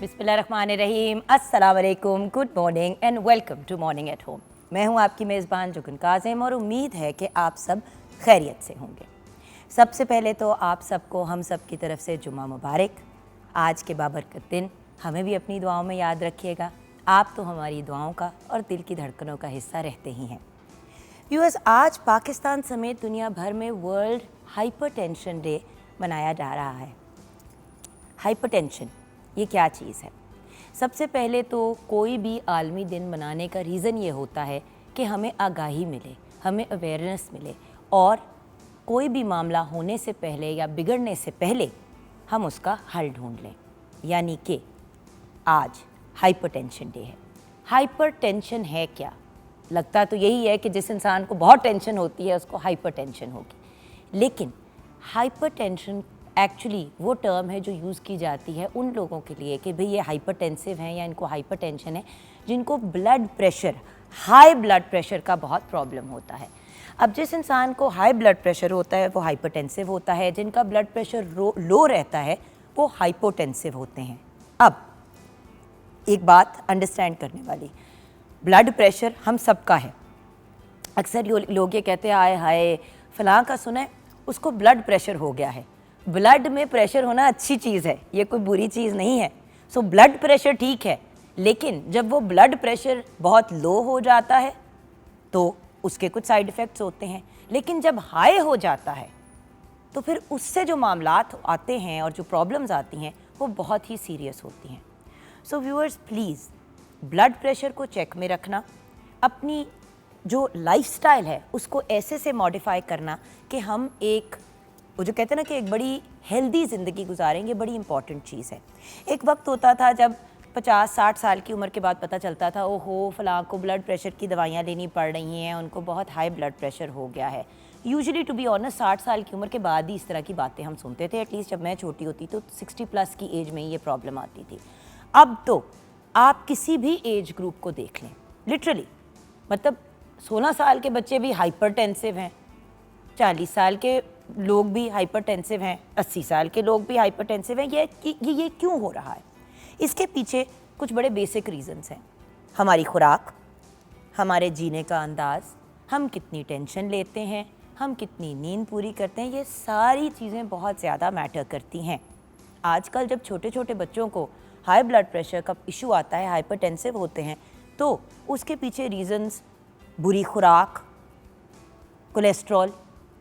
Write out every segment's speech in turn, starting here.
बिस्मिल्लाहिर्रहमानिर्रहीम, अस्सलाम वालेकुम, good morning and welcome to morning at home. मैं हूं आपकी मेज़बान जुगन काज़िम और उम्मीद है कि आप सब खैरियत से होंगे। सबसे पहले तो आप सबको हम सब की तरफ से जुम्मा मुबारक। आज के बाबरकत दिन हमें भी अपनी दुआओं में याद रखिएगा। आप तो हमारी दुआओं का और दिल की धड़कनों का हिस्सा रहते ही हैं। व्यूअर्स, आज पाकिस्तान समेत दुनिया भर में वर्ल्ड हाइपरटेंशन डे मनाया जा रहा है। हाइपरटेंशन ये क्या चीज़ है? सबसे पहले तो कोई भी आलमी दिन मनाने का रीज़न ये होता है कि हमें आगाही मिले, हमें अवेयरनेस मिले और कोई भी मामला होने से पहले या बिगड़ने से पहले हम उसका हल ढूंढ लें। यानी कि आज हाइपरटेंशन डे है। हाइपरटेंशन है क्या? लगता तो यही है कि जिस इंसान को बहुत टेंशन होती है उसको हाइपरटेंशन होगी, लेकिन हाइपरटेंशन एक्चुअली वो टर्म है जो यूज़ की जाती है उन लोगों के लिए कि भाई ये हाइपरटेंसिव हैं या इनको हाइपरटेंशन है, जिनको blood pressure, high blood pressure का बहुत प्रॉब्लम होता है। अब जिस इंसान को हाई ब्लड प्रेशर होता है वो हाइपरटेंसिव होता है, जिनका ब्लड प्रेशर लो रहता है वो हाइपोटेंसिव होते हैं। अब एक बात अंडरस्टैंड करने वाली, ब्लड प्रेशर हम सबका है। अक्सर लोग ये कहते हैं आए हाय फलां का सुना है उसको ब्लड प्रेशर हो गया है। ब्लड में प्रेशर होना अच्छी चीज़ है, ये कोई बुरी चीज़ नहीं है। सो ब्लड प्रेशर ठीक है, लेकिन जब वो ब्लड प्रेशर बहुत लो हो जाता है तो उसके कुछ साइड इफ़ेक्ट्स होते हैं, लेकिन जब हाई हो जाता है तो फिर उससे जो मामलात आते हैं और जो प्रॉब्लम्स आती हैं वो बहुत ही सीरियस होती हैं। So viewers, please blood pressure को चेक में रखना, अपनी जो लाइफस्टाइल है उसको ऐसे से मॉडिफाई करना कि हम एक वो जो कहते हैं ना कि एक बड़ी हेल्दी ज़िंदगी गुजारेंगे, बड़ी इंपॉर्टेंट चीज़ है। एक वक्त होता था जब 50-60 साल की उम्र के बाद पता चलता था ओहो फलां को ब्लड प्रेशर की दवाइयाँ लेनी पड़ रही हैं, उनको बहुत हाई ब्लड प्रेशर हो गया है। यूजुअली टू बी ऑनेस्ट 60 साल की उम्र के बाद ही इस तरह की बातें हम सुनते थे। एटलीस्ट जब मैं छोटी होती तो 60+ की एज में ही ये प्रॉब्लम आती थी। अब तो आप किसी भी एज ग्रुप को देख लें, लिटरली मतलब 16 साल के बच्चे भी हाइपरटेंसिव हैं, 40 साल के लोग भी हाइपरटेंसिव हैं, 80 साल के लोग भी हाइपरटेंसिव हैं। ये क्यों हो रहा है? इसके पीछे कुछ बड़े बेसिक रीज़न्स हैं। हमारी खुराक, हमारे जीने का अंदाज़, हम कितनी टेंशन लेते हैं, हम कितनी नींद पूरी करते हैं, ये सारी चीज़ें बहुत ज़्यादा मैटर करती हैं। आजकल जब छोटे छोटे बच्चों को हाई ब्लड प्रेशर का इशू आता है, हाइपरटेंसिव होते हैं, तो उसके पीछे रीज़न्स बुरी खुराक, कोलेस्ट्रॉल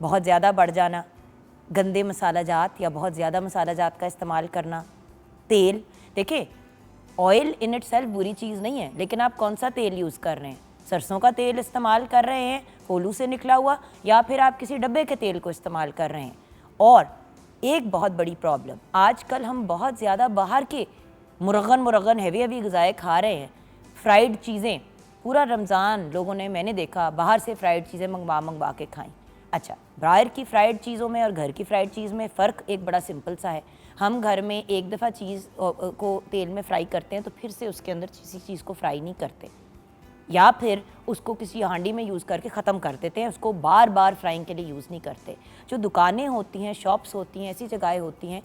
बहुत ज़्यादा बढ़ जाना, गंदे मसाला जात या बहुत ज़्यादा मसाला जात का इस्तेमाल करना, तेल। देखिए, ऑयल इन इटसेल्फ बुरी चीज़ नहीं है, लेकिन आप कौन सा तेल यूज़ कर रहे हैं? सरसों का तेल इस्तेमाल कर रहे हैं कोल्हू से निकला हुआ, या फिर आप किसी डब्बे के तेल को इस्तेमाल कर रहे हैं। और एक बहुत बड़ी प्रॉब्लम, आजकल हम बहुत ज़्यादा बाहर के मुरगन हैवी ग़िज़ाएँ खा रहे हैं, फ्राइड चीज़ें। पूरा रमज़ान लोगों ने, मैंने देखा, बाहर से फ्राइड चीज़ें मंगवा के खाई। अच्छा, बाहर की फ्राइड चीज़ों में और घर की फ्राइड चीज़ में फ़र्क एक बड़ा सिंपल सा है। हम घर में एक दफ़ा चीज़ को तेल में फ्राई करते हैं तो फिर से उसके अंदर किसी चीज़ को फ्राई नहीं करते, या फिर उसको किसी हांडी में यूज़ करके ख़त्म कर देते हैं, उसको बार बार फ्राइंग के लिए यूज़ नहीं करते। जो दुकानें होती हैं, शॉप्स होती हैं, ऐसी जगहें होती हैं,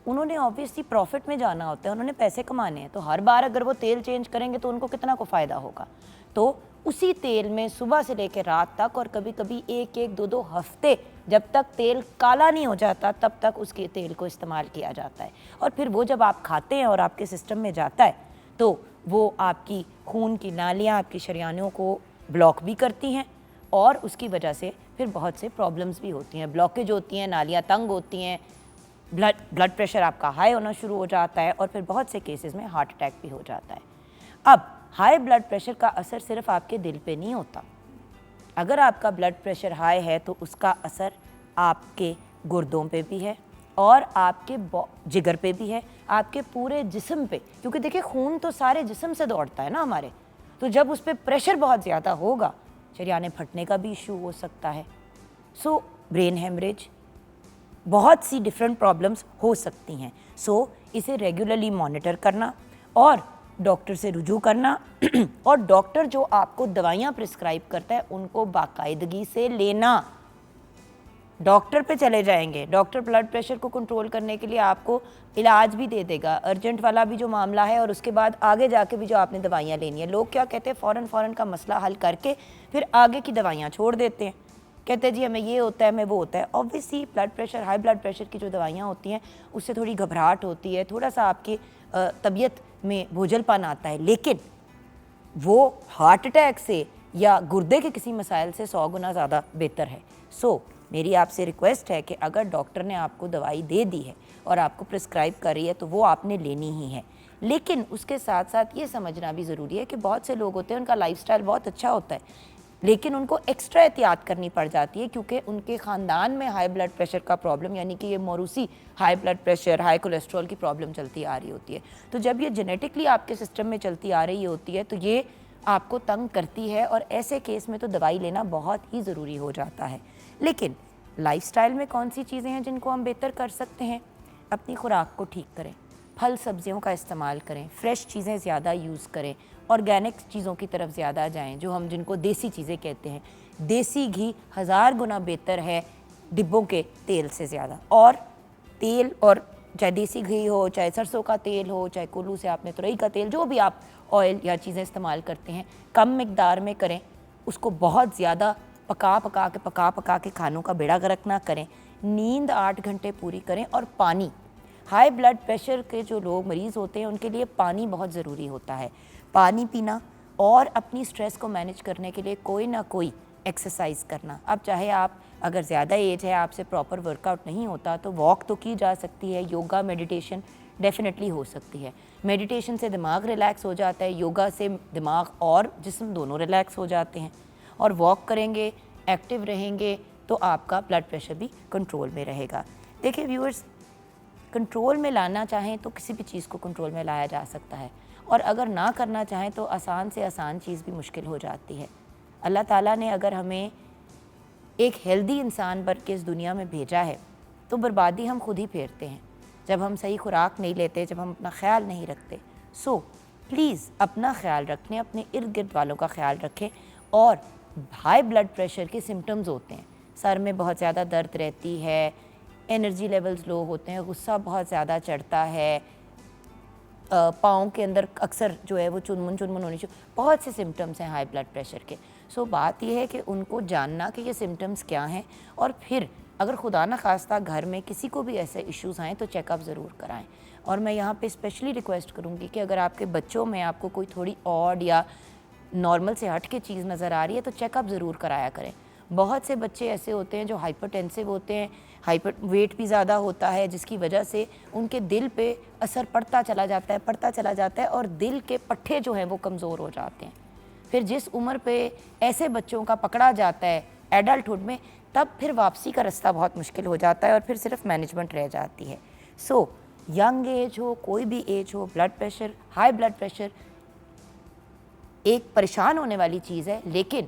उन्होंने ऑब्वियसली प्रॉफिट में जाना होता है, उन्होंने पैसे कमाने हैं, तो हर बार अगर वो तेल चेंज करेंगे तो उनको कितना को फ़ायदा होगा। तो उसी तेल में सुबह से लेकर रात तक और कभी कभी एक 2 हफ्ते जब तक तेल काला नहीं हो जाता तब तक उसके तेल को इस्तेमाल किया जाता है। और फिर वो जब आप खाते हैं और आपके सिस्टम में जाता है तो वो आपकी खून की नालियाँ, आपकी शरीयानों को ब्लॉक भी करती हैं और उसकी वजह से फिर बहुत से प्रॉब्लम्स भी होती हैं, ब्लॉकेज होती हैं, नालियाँ तंग होती हैं, ब्लड प्रेशर आपका हाई होना शुरू हो जाता है और फिर बहुत से केसेस में हार्ट अटैक भी हो जाता है। अब हाई ब्लड प्रेशर का असर सिर्फ आपके दिल पे नहीं होता। अगर आपका ब्लड प्रेशर हाई है तो उसका असर आपके गुर्दों पे भी है और आपके जिगर पे भी है, आपके पूरे जिस्म पे, क्योंकि देखिए खून तो सारे जिस्म से दौड़ता है ना हमारे, तो जब उस पर प्रेशर बहुत ज़्यादा होगा शरीयाने फटने का भी इशू हो सकता है। सो ब्रेन हेमरेज, बहुत सी डिफरेंट प्रॉब्लम्स हो सकती हैं। सो इसे रेगुलरली मॉनिटर करना और डॉक्टर से रुजू करना और डॉक्टर जो आपको दवाइयाँ प्रिस्क्राइब करता है उनको बाकायदगी से लेना। डॉक्टर पे चले जाएंगे, डॉक्टर ब्लड प्रेशर को कंट्रोल करने के लिए आपको इलाज भी दे देगा, अर्जेंट वाला भी जो मामला है, और उसके बाद आगे जाके भी जो आपने दवाइयाँ लेनी है। लोग क्या कहते हैं, फ़ौरन का मसला हल करके फिर आगे की दवाइयाँ छोड़ देते हैं, कहते हैं जी हमें ये होता है, हमें वो होता है। Obviously blood pressure, high blood pressure की जो दवाइयाँ होती हैं उससे थोड़ी घबराहट होती है, थोड़ा सा आपकी तबीयत में बोझलपन आता है, लेकिन वो हार्ट अटैक से या गुर्दे के किसी मसाइल से 100 गुना ज़्यादा बेहतर है। सो मेरी आपसे रिक्वेस्ट है कि अगर डॉक्टर ने आपको दवाई दे दी है और आपको प्रिस्क्राइब कर रही है तो वो आपने लेनी ही है। लेकिन उसके साथ साथ ये समझना भी ज़रूरी है कि बहुत से लोग होते हैं, उनका लाइफस्टाइल बहुत अच्छा होता है, लेकिन उनको एक्स्ट्रा एहतियात करनी पड़ जाती है क्योंकि उनके ख़ानदान में हाई ब्लड प्रेशर का प्रॉब्लम, यानी कि ये मौरूसी high blood pressure, high cholesterol की प्रॉब्लम चलती आ रही होती है। तो जब ये जेनेटिकली आपके सिस्टम में चलती आ रही होती है तो ये आपको तंग करती है, और ऐसे केस में तो दवाई लेना बहुत ही ज़रूरी हो जाता है। लेकिन लाइफस्टाइल में कौन सी चीज़ें हैं जिनको हम बेहतर कर सकते हैं? अपनी खुराक को ठीक करें, फल सब्जियों का इस्तेमाल करें, फ्रेश चीज़ें ज़्यादा यूज़ करें, ऑर्गेनिक चीज़ों की तरफ ज़्यादा जाएं, जो हम जिनको देसी चीज़ें कहते हैं। देसी घी 1000 गुना बेहतर है डिब्बों के तेल से ज़्यादा। और तेल, और चाहे देसी घी हो, चाहे सरसों का तेल हो, चाहे कोल्हू से आपने तुरई का तेल, जो भी आप ऑयल या चीज़ें इस्तेमाल करते हैं, कम मिकदार में करें। उसको बहुत ज़्यादा पका के खानों का बेड़ा गर्क ना करें। नींद 8 घंटे पूरी करें। और पानी, हाई ब्लड प्रेशर के जो लोग मरीज़ होते हैं उनके लिए पानी बहुत ज़रूरी होता है। पानी पीना और अपनी स्ट्रेस को मैनेज करने के लिए कोई ना कोई एक्सरसाइज करना। अब चाहे आप, अगर ज़्यादा एज है, आपसे प्रॉपर वर्कआउट नहीं होता तो वॉक तो की जा सकती है, योगा मेडिटेशन डेफिनेटली हो सकती है। मेडिटेशन से दिमाग रिलैक्स हो जाता है, योगा से दिमाग और जिस्म दोनों रिलैक्स हो जाते हैं। और वॉक करेंगे, एक्टिव रहेंगे तो आपका ब्लड प्रेशर भी कंट्रोल में रहेगा। देखिए व्यूअर्स, कंट्रोल में लाना चाहें तो किसी भी चीज़ को कंट्रोल में लाया जा सकता है, और अगर ना करना चाहें तो आसान से आसान चीज़ भी मुश्किल हो जाती है। अल्लाह ताला ने अगर हमें एक हेल्दी इंसान बन के इस दुनिया में भेजा है तो बर्बादी हम खुद ही फेरते हैं जब हम सही खुराक नहीं लेते, जब हम अपना ख्याल नहीं रखते। सो प्लीज़ अपना ख्याल रखें, अपने इर्द गिर्द वालों का ख्याल रखें। और हाई ब्लड प्रेशर के सिम्टम्स होते हैं, सर में बहुत ज़्यादा दर्द रहती है, एनर्जी लेवल्स लो होते हैं, गुस्सा बहुत ज़्यादा चढ़ता है, पाँव के अंदर अक्सर जो है वो चुनमुन होनी चाहिए। बहुत से सिम्टम्स हैं हाई ब्लड प्रेशर के। सो बात यह है कि उनको जानना कि ये सिम्टम्स क्या हैं, और फिर अगर खुदा न खास्ता घर में किसी को भी ऐसे इश्यूज़ आएँ तो चेकअप ज़रूर कराएं। और मैं यहाँ पे स्पेशली रिक्वेस्ट करूँगी कि अगर आपके बच्चों में आपको कोई थोड़ी ऑड या नॉर्मल से हट के चीज़ नज़र आ रही है तो चेकअप ज़रूर कराया करें। बहुत से बच्चे ऐसे होते हैं जो हाइपरटेंसिव होते हैं, वेट भी ज़्यादा होता है, जिसकी वजह से उनके दिल पे असर पड़ता चला जाता है और दिल के पट्टे जो हैं वो कमज़ोर हो जाते हैं। फिर जिस उम्र पे ऐसे बच्चों का पकड़ा जाता है एडल्टहुड में, तब फिर वापसी का रास्ता बहुत मुश्किल हो जाता है और फिर सिर्फ मैनेजमेंट रह जाती है। सो यंग एज हो, कोई भी एज हो, blood pressure, high blood pressure एक परेशान होने वाली चीज़ है, लेकिन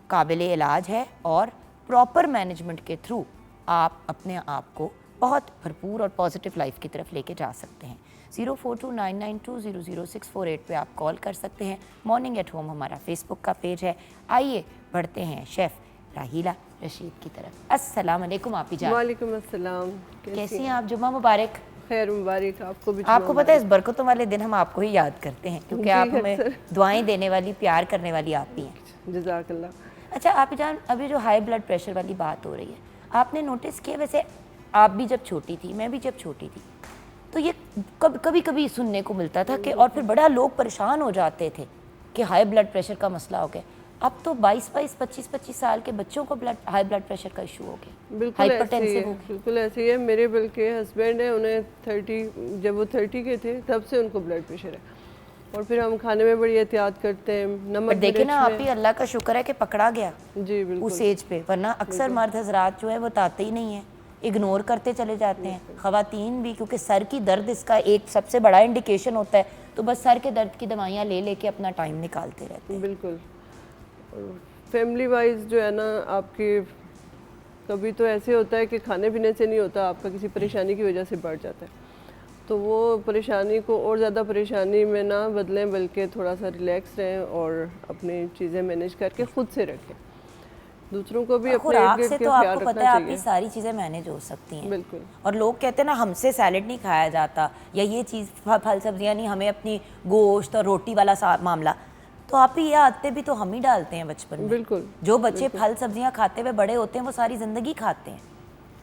काबिल इलाज है, और प्रॉपर मैनेजमेंट के थ्रू आप अपने आप को बहुत भरपूर और पॉजिटिव लाइफ की तरफ लेके जा सकते हैं। 042992000648 पे आप कॉल कर सकते हैं। मॉर्निंग एट होम हमारा फेसबुक का पेज है। आइए बढ़ते हैं शेफ़ राहीला रशीद की तरफ। अस्सलाम वालेकुम आपी जान। वालेकुम अस्सलाम। कैसी हैं आप? जुम्मा मुबारक। खैर मुबारक आपको भी। आपको पता है इस बरकतों वाले दिन हम आपको ही याद करते हैं क्योंकि आप हमें दुआएं देने वाली, प्यार करने वाली आप ही हैं। जज़ाकल्लाह। अच्छा आपी जान, अभी जो हाई ब्लड प्रेशर वाली बात हो रही है, आपने नोटिस किया, वैसे आप भी जब छोटी थी, मैं भी जब छोटी थी, तो ये कभी कभी सुनने को मिलता था कि, और फिर बड़ा लोग परेशान हो जाते थे कि हाई ब्लड प्रेशर का मसला हो गया। अब तो 22-22, 25-25 साल के बच्चों को हाई ब्लड प्रेशर का इशू हो गया। बिल्कुल ऐसे ही है। मेरे बल्कि हस्बैंड है, उन्हें 30, जब वो 30 के थे तब से उनको ब्लड प्रेशर है, और फिर हम खाने में बड़ी एहतियात करते हैं। नमक देखिए ना आप ही, अल्लाह का शुक्र है कि पकड़ा गया जी बिल्कुल उस एज पे, वरना अक्सर मर्द हजरात जो है वो ताते ही नहीं है, इग्नोर करते चले जाते हैं। ख़वातीन भी, क्योंकि सर की दर्द इसका एक सबसे बड़ा इंडिकेशन होता है, तो बस सर के दर्द की दवाइयाँ ले लेके अपना टाइम निकालते रहते हैं। बिल्कुल। फैमिली वाइज जो है ना, आपकी कभी तो ऐसे होता है कि खाने पीने से नहीं होता, आपका किसी परेशानी की वजह से बढ़ जाता है, तो वो परेशानी को और ज़्यादा परेशानी में ना बदलें, बल्कि थोड़ा सा रिलैक्स रहें और अपनी चीज़ें मैनेज करके ख़ुद से रखें। दूसरों को भी अपने खुराक इर्द से गिर्द तो का ख्याल आपको रखना पता है आपकी चाहिए। सारी चीज़ें मैनेज हो सकती हैं। बिल्कुल। और लोग कहते हैं ना हमसे सैलेड नहीं खाया जाता, या ये चीज़ फल सब्जियां नहीं, हमें अपनी गोश्त और रोटी वाला मामला। तो आप ही ये आदतें भी तो हम ही डालते हैं बचपन में। बिल्कुल। जो बच्चे फल सब्जियां खाते हुए बड़े होते हैं वो सारी ज़िंदगी खाते हैं।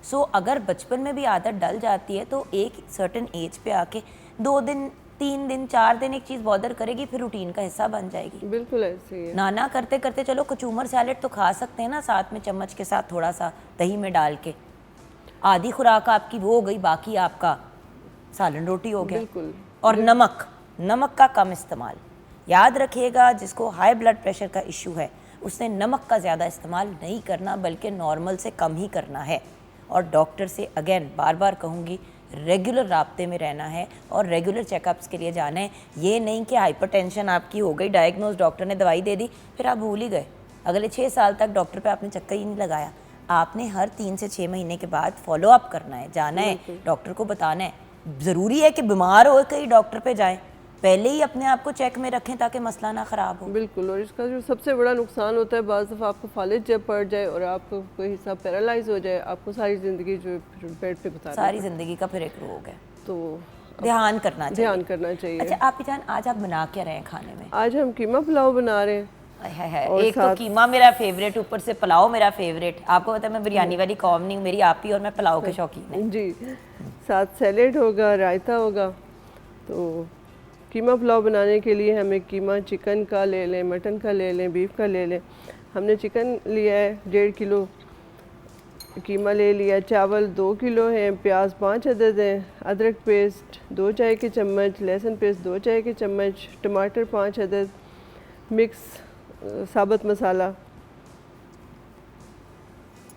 सो अगर बचपन में भी आदत डल जाती है तो एक सर्टेन एज पे आके 2 दिन 3 दिन 4 दिन एक चीज़ बॉदर करेगी, फिर रूटीन का हिस्सा बन जाएगी। बिल्कुल ऐसे ही है। नाना करते करते चलो कचूमर सैलेड तो खा सकते हैं ना, साथ में चम्मच के साथ थोड़ा सा दही में डाल के। आधी खुराक आपकी वो हो गई, बाकी आपका सालन रोटी हो गया। बिल्कुल। और नमक का कम इस्तेमाल। याद रखिएगा, जिसको हाई ब्लड प्रेशर का इशू है उसने नमक का ज़्यादा इस्तेमाल नहीं करना, बल्कि नॉर्मल से कम ही करना है। और डॉक्टर से अगेन बार बार कहूँगी, रेगुलर राब्ते में रहना है और रेगुलर चेकअप्स के लिए जाना है। ये नहीं कि हाइपरटेंशन आपकी हो गई डायग्नोज, डॉक्टर ने दवाई दे दी, फिर आप भूल ही गए, अगले 6 साल तक डॉक्टर पे आपने चक्कर ही नहीं लगाया। आपने हर 3 से 6 महीने के बाद फॉलो अप करना है, जाना है, डॉक्टर को बताना है। ज़रूरी है कि बीमार हो कहीं डॉक्टर पे जाएं, पहले ही अपने आप को चेक में रखें ताकि मसला ना ख़राब हो। बिल्कुल। और इसका जो सबसे बड़ा नुकसान होता है, बाज़ दफ़ा आपको फालिज जब पड़ जाए और आपको कोई हिस्सा पैरालाइज हो जाए, आपको सारी ज़िंदगी जो बेड पे बिता सारी ज़िंदगी का फिर एक रोग है, तो ध्यान करना चाहिए। ध्यान करना चाहिए। अच्छा आप जान, आज आप बना क्या रहे हैं खाने में? आज हम कीमा पुलाव बना रहे हैं। है एक तो कीमा मेरा फेवरेट, ऊपर से पुलाव मेरा फेवरेट। आपको पता है मैं बिरयानी वाली कौम नहीं हूँ, मेरी आप ही और मैं पुलाव के शौकीन हैं जी। साथ सैलेड होगा, रायता होगा। तो कीमा पुलाव बनाने के लिए हमें कीमा चिकन का ले लें, मटन का ले लें, बीफ का ले लें। हमने चिकन लिया है 1.5 किलो, कीमा ले लिया, चावल 2 किलो हैं, प्याज 5 अदद हैं, अदरक पेस्ट 2 चाय के चम्मच, लहसुन पेस्ट 2 चाय के चम्मच, टमाटर 5 अदद, मिक्स साबुत मसाला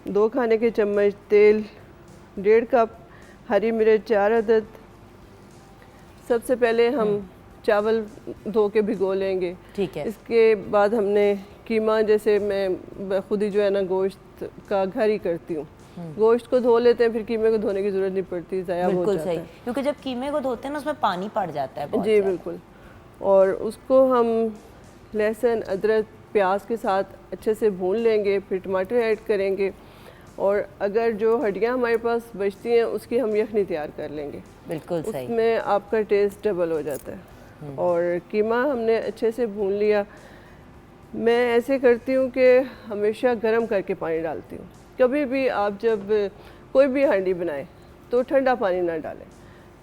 2 खाने के चम्मच, तेल 1.5 कप, हरी मिर्च 4 अदद। सबसे पहले हम चावल धो के भिगो लेंगे। ठीक है। इसके बाद हमने कीमा, जैसे मैं खुद ही जो है ना गोश्त का घर ही करती हूँ, गोश्त को धो लेते हैं, फिर कीमे को धोने की ज़रूरत नहीं पड़ती, ज़ाया हो बिल्कुल जाता सही, है। क्योंकि जब कीमे को धोते हैं ना उसमें पानी पड़ जाता है बहुत जी ज़्यादा। बिल्कुल। और उसको हम लहसुन अदरक प्याज के साथ अच्छे से भून लेंगे, फिर टमाटर ऐड करेंगे, और अगर जो हड्डियाँ हमारे पास बचती हैं उसकी हम यखनी तैयार कर लेंगे। बिल्कुल सही। उसमें आपका टेस्ट डबल हो जाता है। और कीमा हमने अच्छे से भून लिया। मैं ऐसे करती हूँ कि हमेशा गर्म करके पानी डालती हूँ। कभी भी आप जब कोई भी हांडी बनाएं तो ठंडा पानी ना डालें,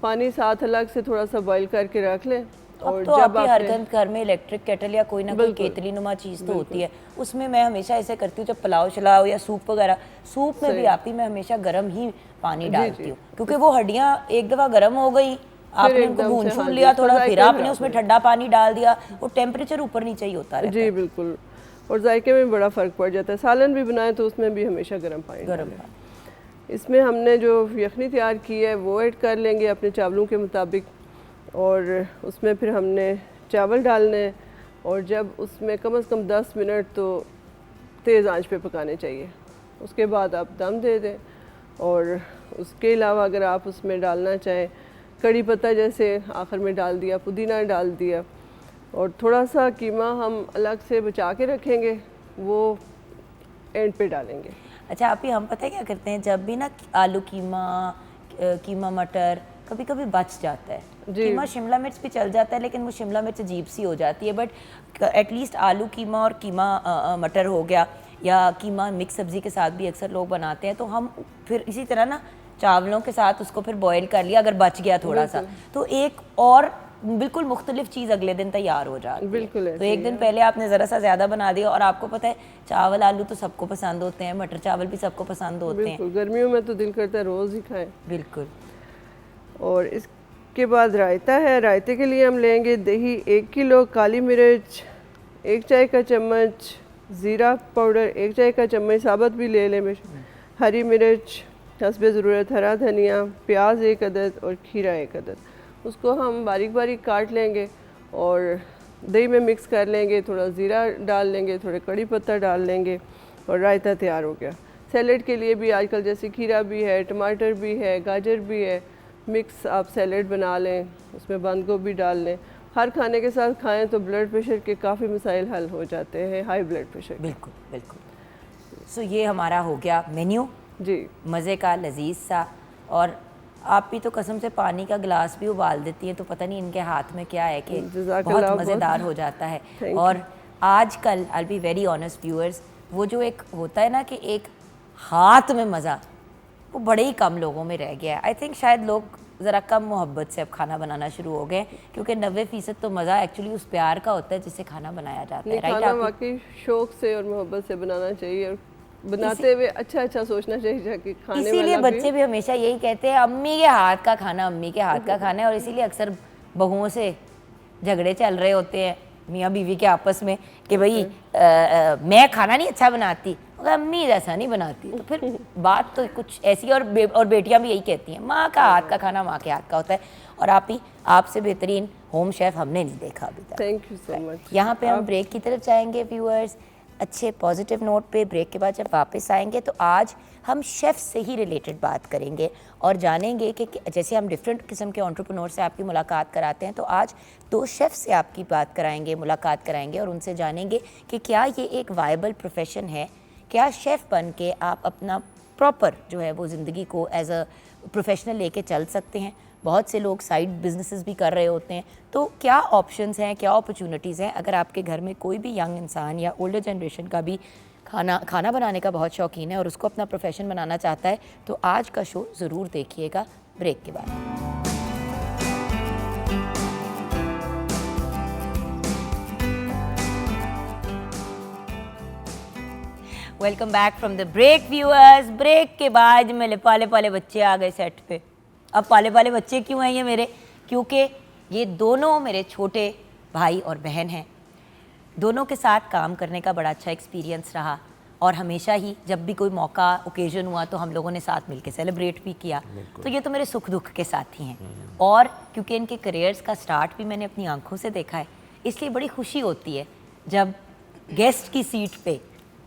पानी साथ अलग से थोड़ा सा बॉईल करके रख लें। और तो जब आपके हर घर में इलेक्ट्रिक केटल या कोई ना कोई बिल्कुल। केतली नुमा चीज़ तो होती है, उसमें मैं हमेशा ऐसे करती हूँ, जब पुलाव शलाव या सूप वगैरह, सूप में भी आप ही मैं हमेशा गर्म ही पानी डालती हूँ, क्योंकि वो हड्डियाँ एक दफ़ा गर्म हो गई, आपने उनको भून छून लिया थोड़ा, फिर आपने उसमें ठंडा पानी डाल दिया, वो टेम्परेचर ऊपर नीचे ही होता है। जी बिल्कुल। और जायके में बड़ा फ़र्क पड़ जाता है। सालन भी बनाए तो उसमें भी हमेशा गर्म पानी डालें। इसमें हमने जो यखनी तैयार की है वो ऐड कर लेंगे अपने चावलों के मुताबिक, और उसमें फिर हमने चावल डालने हैं, और जब उसमें कम से कम 10 मिनट तो तेज़ आंच पे पकाने चाहिए। उसके बाद आप दम दे दें। और उसके अलावा अगर आप उसमें डालना चाहें कड़ी पत्ता जैसे आखिर में डाल दिया, पुदीना डाल दिया, और थोड़ा सा कीमा हम अलग से बचा के रखेंगे, वो एंड पे डालेंगे। अच्छा आप ही, हम पता है क्या करते हैं, जब भी ना आलू कीमा मटर कभी कभी बच जाता है, कीमा शिमला मिर्च भी चल जाता है, लेकिन वो शिमला मिर्च अजीब सी हो जाती है, बट एटलीस्ट आलू कीमा और कीमा मटर हो गया, या कीमा मिक्स सब्ज़ी के साथ भी अक्सर लोग बनाते हैं, तो हम फिर इसी तरह ना चावलों के साथ उसको फिर बॉईल कर लिया, अगर बच गया थोड़ा सा तो एक और बिल्कुल मुख्तलिफ चीज़ अगले दिन तैयार हो जाती है। बिल्कुल। तो एक दिन पहले आपने ज़रा सा ज़्यादा बना दिया, और आपको पता है चावल आलू तो सबको पसंद होते हैं, मटर चावल भी सबको पसंद होते हैं, गर्मियों में तो दिल करता है रोज़ ही खाएं। बिल्कुल। और इसके बाद रायता है। रायते के लिए हम लेंगे दही 1 किलो, काली मिर्च 1 चाय का चम्मच, ज़ीरा पाउडर 1 चाय का चम्मच साबुत भी ले लें, हरी मिर्च हस्बे ज़रूरत, हरा धनिया, प्याज 1 अदद और खीरा 1 अदद। उसको हम बारीक बारीक काट लेंगे और दही में मिक्स कर लेंगे, थोड़ा ज़ीरा डाल लेंगे, थोड़े कड़ी पत्ता डाल लेंगे, और रायता तैयार हो गया। सैलेड के लिए भी आजकल जैसे खीरा भी है, टमाटर भी है, गाजर भी है, मिक्स आप सैलेड बना लें, उसमें बंद गोभी डाल लें। हर खाने के साथ खाएं तो ब्लड प्रेशर के काफ़ी मसाइल हल हो जाते हैं, हाई ब्लड प्रेशर। बिल्कुल बिल्कुल सो ये हमारा हो गया मेन्यू, जी मज़े का लजीज सा। और आप भी तो कसम से पानी का गिलास भी उबाल देती हैं, तो पता नहीं इनके हाथ में क्या है कि बहुत मज़ेदार हो जाता है। और आजकल आई बी वेरी ऑनेस्ट व्यूअर्स, वो जो एक होता है ना कि एक हाथ में मज़ा, वो बड़े ही कम लोगों में रह गया है। आई थिंक शायद लोग ज़रा कम मोहब्बत से अब खाना बनाना शुरू हो गए, क्योंकि 90% तो मज़ा एक्चुअली उस प्यार का होता है जिससे खाना बनाया जाता है। खाना वाकई शौक से और मोहब्बत से बनाना चाहिए, और बनाते हुए अच्छा सोचना चाहिए कि खाने वाला। इसीलिए बच्चे भी हमेशा यही कहते हैं अम्मी के हाथ का खाना, अम्मी के हाथ का खाना है। और इसीलिए अक्सर बहुओं से झगड़े चल रहे होते हैं मियाँ बीवी के आपस में कि भाई मैं खाना नहीं अच्छा बनाती, मगर अम्मी जैसा नहीं बनाती। तो फिर बात तो कुछ ऐसी है। और बेटियां भी यही कहती हैं माँ का हाथ का खाना माँ के हाथ का होता है। और आपसे बेहतरीन होम शेफ हमने नहीं देखा अभी तक। Thank you so much. यहाँ पे हम ब्रेक की तरफ जाएंगे व्यूअर्स, अच्छे पॉजिटिव नोट पे। ब्रेक के बाद जब वापस आएंगे तो आज हम शेफ़ से ही रिलेटेड बात करेंगे और जानेंगे कि जैसे हम डिफरेंट किस्म के एंटरप्रेन्योर से आपकी मुलाकात कराते हैं, तो आज 2 शेफ़ से आपकी बात कराएंगे, मुलाकात कराएंगे और उनसे जानेंगे कि क्या ये एक वायबल प्रोफेशन है, क्या शेफ़ बन के आप अपना प्रॉपर जो है वो ज़िंदगी को एज अ प्रोफेशनल लेके चल सकते हैं। बहुत से लोग साइड बिजनेसेस भी कर रहे होते हैं, तो क्या ऑप्शंस हैं, क्या अपॉर्चुनिटीज़ हैं। अगर आपके घर में कोई भी यंग इंसान या ओल्डर जनरेशन का भी खाना बनाने का बहुत शौकीन है और उसको अपना प्रोफेशन बनाना चाहता है, तो आज का शो ज़रूर देखिएगा ब्रेक के बाद। Welcome back from the break viewers. Break के बाद मेरे पाले पाले बच्चे आ गए सेट पे। अब पाले पाले बच्चे क्यों हैं ये मेरे? क्योंकि ये दोनों मेरे छोटे भाई और बहन हैं। दोनों के साथ काम करने का बड़ा अच्छा एक्सपीरियंस रहा और हमेशा ही जब भी कोई मौका ओकेजन हुआ तो हम लोगों ने साथ मिलकर सेलिब्रेट भी किया। तो ये तो मेरे सुख दुख के साथी हैं। और क्योंकि इनके करियर्स का स्टार्ट भी मैंने अपनी आंखों से देखा है, इसलिए बड़ी खुशी होती है जब गेस्ट की सीट पे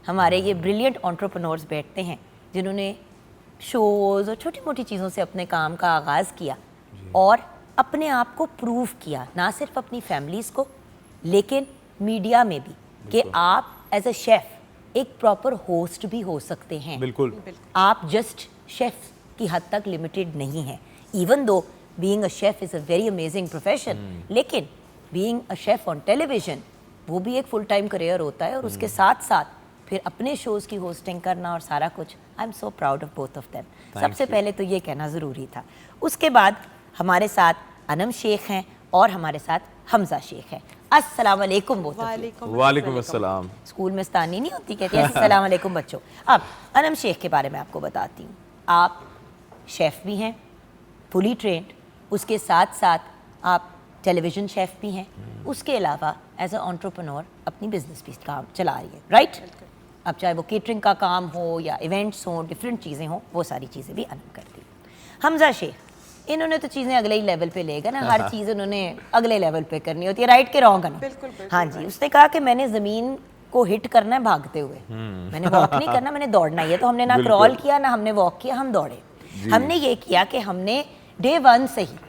हमारे ये ब्रिलियंट एंटरप्रेन्योर्स बैठते हैं जिन्होंने शोज़ और छोटी मोटी चीज़ों से अपने काम का आगाज़ किया और अपने आप को प्रूव किया, ना सिर्फ अपनी फैमिलीज़ को लेकिन मीडिया में भी, कि आप एज अ शेफ़ एक प्रॉपर होस्ट भी हो सकते हैं। बिल्कुल। आप जस्ट शेफ़ की हद तक लिमिटेड नहीं हैं। Even though being a chef is a very amazing profession, लेकिन being a chef on television वो भी एक फुल टाइम करियर होता है और उसके साथ साथ फिर अपने शोज़ की होस्टिंग करना और सारा कुछ। I am so proud of both of them. सबसे पहले तो ये कहना ज़रूरी था। उसके बाद हमारे साथ अनम शेख हैं और हमारे साथ हमजा शेख हैं। अस्सलाम वालेकुम बोथ ऑफ यू। वालेकुम अस्सलाम। स्कूल में स्तानी नहीं होती, कहती है अस्सलाम वालेकुम बच्चों। अब अनम शेख के बारे में आपको बताती हूँ। आप शेफ़ भी हैं फुली ट्रेंड, उसके साथ साथ आप टेलीविज़न शेफ़ भी हैं, उसके अलावा एज अ एंटरप्रेन्योर अपनी बिजनेस भी काम चला रही है, राइट? अब चाहे वो केटरिंग का काम हो या इवेंट्स हो, डिफरेंट चीज़ें हों, वो सारी चीज़ें भी अनम करती है। हमजा शेख, इन्होंने तो चीज़ें अगले ही लेवल पे ले गए ना, हर चीज़ उन्होंने अगले लेवल पे करनी होती है, राइट के रॉन्ग है ना? बिल्कुल, हाँ जी। उसने कहा कि मैंने ज़मीन को हिट करना है भागते हुए, मैंने वॉक नहीं करना, मैंने दौड़ना ही है। तो हमने ना क्रॉल किया ना हमने वॉक किया, हम दौड़े। हमने ये किया कि हमने डे 1 से ही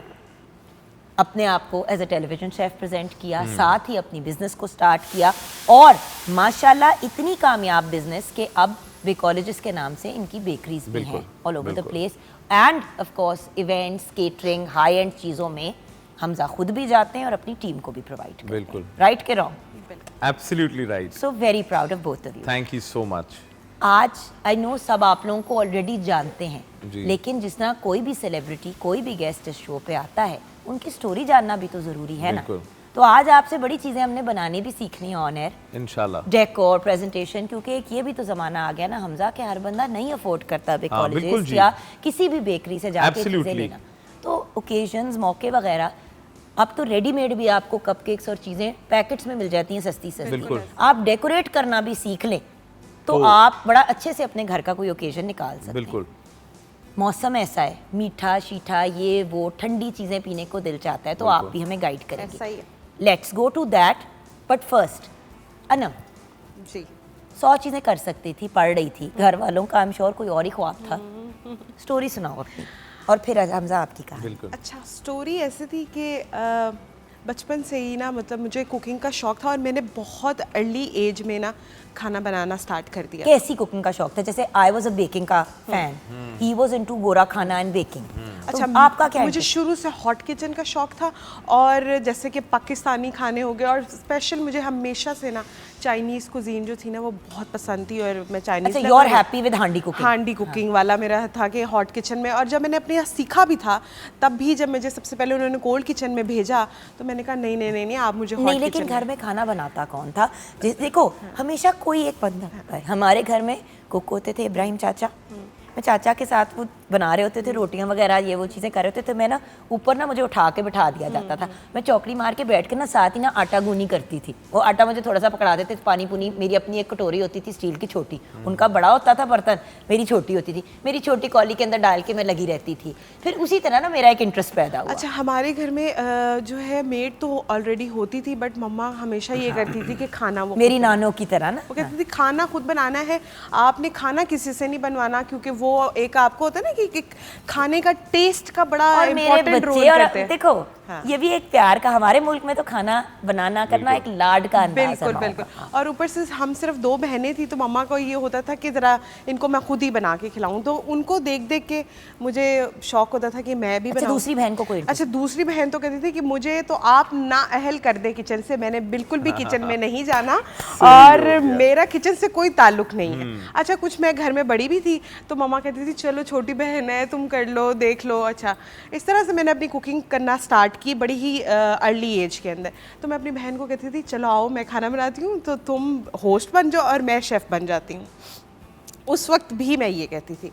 अपने आप को as a television chef present किया, साथ ही अपनी बिज़नेस को स्टार्ट किया और माशाल्लाह इतनी कामयाब बिज़नेस कि अब बेकॉलेजेस के नाम से इनकी बेकरीज भी हैं all over the place. End of course events, catering, high and चीज़ों में हमजा खुद भी जाते हैं और अपनी टीम को भी प्रोवाइड करते हैं, राइट के wrong? Absolutely right. So very proud of both of you. Thank you so much. आज आई नो सब आप लोगों को ऑलरेडी जानते हैं, जी। लेकिन जिस तरह कोई भी सेलिब्रिटी, कोई भी गेस्ट इस शो पे आता है, उनकी स्टोरी जानना भी तो ज़रूरी है ना। तो आज आपसे बड़ी चीज़ें हमने बनानी भी सीखनी है ऑन एयर, इंशाल्लाह। डेकोर, प्रेजेंटेशन, क्योंकि एक ये भी तो ज़माना आ गया ना हमजा के हर बंदा नहीं अफोर्ड करता बिल्कुल कॉलेजेस जी। या किसी भी बेकरी से जाके चीज़ें Absolutely। लेना। तो ओकेजन्स, मौके वगैरह, अब तो रेडीमेड भी आपको कपकेक्स और चीज़ें पैकेट्स में मिल जाती हैं सस्ती बिल्कुल। सस्ती। आप डेकोरेट करना भी सीख लें तो आप बड़ा अच्छे से अपने घर का कोई ओकेजन निकाल सकते हैं। बिल्कुल। मौसम ऐसा है, मीठा शीठा ये वो ठंडी चीज़ें पीने को दिल चाहता है, तो आप भी हमें गाइड ऐसा ही करेंगे। है let's go to that. But first Anam, ji. 100 चीज़ें कर सकती थी, पढ़ रही थी, घर वालों का आई एम श्योर कोई और ही ख्वाब था। स्टोरी सुनाओ अपनी और फिर हमजा आपकी कहानी। बिल्कुल। अच्छा, स्टोरी ऐसी थी कि बचपन से ही ना मतलब मुझे कुकिंग का शौक था और मैंने बहुत अर्ली एज में ना खाना बनाना स्टार्ट कर दिया। कैसी कुकिंग का शौक था? जैसे आई वाज अ बेकिंग का फैन, ही वाज इनटू गोरा खाना एंड बेकिंग। अच्छा, आपका क्या मुझे interest? शुरू से हॉट किचन का शौक था और जैसे कि पाकिस्तानी खाने हो गए और स्पेशल मुझे हमेशा से ना चाइनीज़ कुजीन जो थी ना वो बहुत पसंद थी और मैं चाइनीज़ अच्छा, यू आर हैप्पी विद हांडी कुकिंग? हांडी कुकिंग वाला मेरा था कि हॉट किचन में। और जब मैंने अपने यहाँ सीखा भी था तब भी जब मुझे सबसे पहले उन्होंने कोल्ड किचन में भेजा तो मैंने कहा नहीं नहीं नहीं नहीं आप मुझे नहीं, हॉट लेकिन किचन घर में खाना बनाता कौन था? देखो हमेशा कोई एक बंदा होता है। हमारे घर में कुक होते थे इब्राहिम चाचा। मैं चाचा के साथ वो बना रहे होते थे रोटियां वगैरह, ये वो चीज़ें कर रहे होते थे। मैं ना ऊपर ना मुझे उठा के बिठा दिया जाता था। मैं चौकड़ी मार के बैठ के ना साथ ही ना आटा गूनी करती थी। वो आटा मुझे थोड़ा सा पकड़ा देते, पानी पुनी। मेरी अपनी एक कटोरी होती थी स्टील की छोटी, उनका बड़ा होता था बर्तन, मेरी छोटी होती थी। मेरी छोटी कौली के अंदर डाल के मैं लगी रहती थी। फिर उसी तरह ना मेरा एक इंटरेस्ट पैदा हुआ। अच्छा, हमारे घर में जो है मेड तो ऑलरेडी होती थी बट मम्मा हमेशा ये करती थी कि खाना वो मेरी नानों की तरह ना। वो कहती थी खाना खुद बनाना है, आपने खाना किसी से नहीं बनवाना, क्योंकि वो एक आपको होता है ना कि खाने का टेस्ट का बड़ा और मेरे इम्पोर्टेंट रोल बच्चे और करते हैं। देखो हाँ। ये भी एक प्यार का, हमारे मुल्क में तो खाना बनाना करना एक लाड का अंदाज है बिल्कुल माओ बिल्कुल। का। और ऊपर से हम सिर्फ 2 बहनें थी तो मम्मा को ये होता था कि ज़रा इनको मैं खुद ही बना के खिलाऊं, तो उनको देख देख के मुझे शौक होता था कि मैं भी अच्छा, बनाऊं। दूसरी बहन को कोई अच्छा, दूसरी बहन तो कहती थी कि मुझे तो आप ना अहल कर दे किचन से, मैंने बिल्कुल भी किचन में नहीं जाना और मेरा किचन से कोई ताल्लुक नहीं है। अच्छा, कुछ मैं घर में बड़ी भी थी तो मम्मा कहती थी चलो छोटी बहन है तुम कर लो देख लो। अच्छा, इस तरह से मैंने अपनी कुकिंग करना स्टार्ट की बड़ी ही अर्ली एज के अंदर। तो मैं अपनी बहन को कहती थी चलो आओ मैं खाना बनाती हूँ तो तुम होस्ट बन जाओ और मैं शेफ़ बन जाती हूँ। उस वक्त भी मैं ये कहती थी।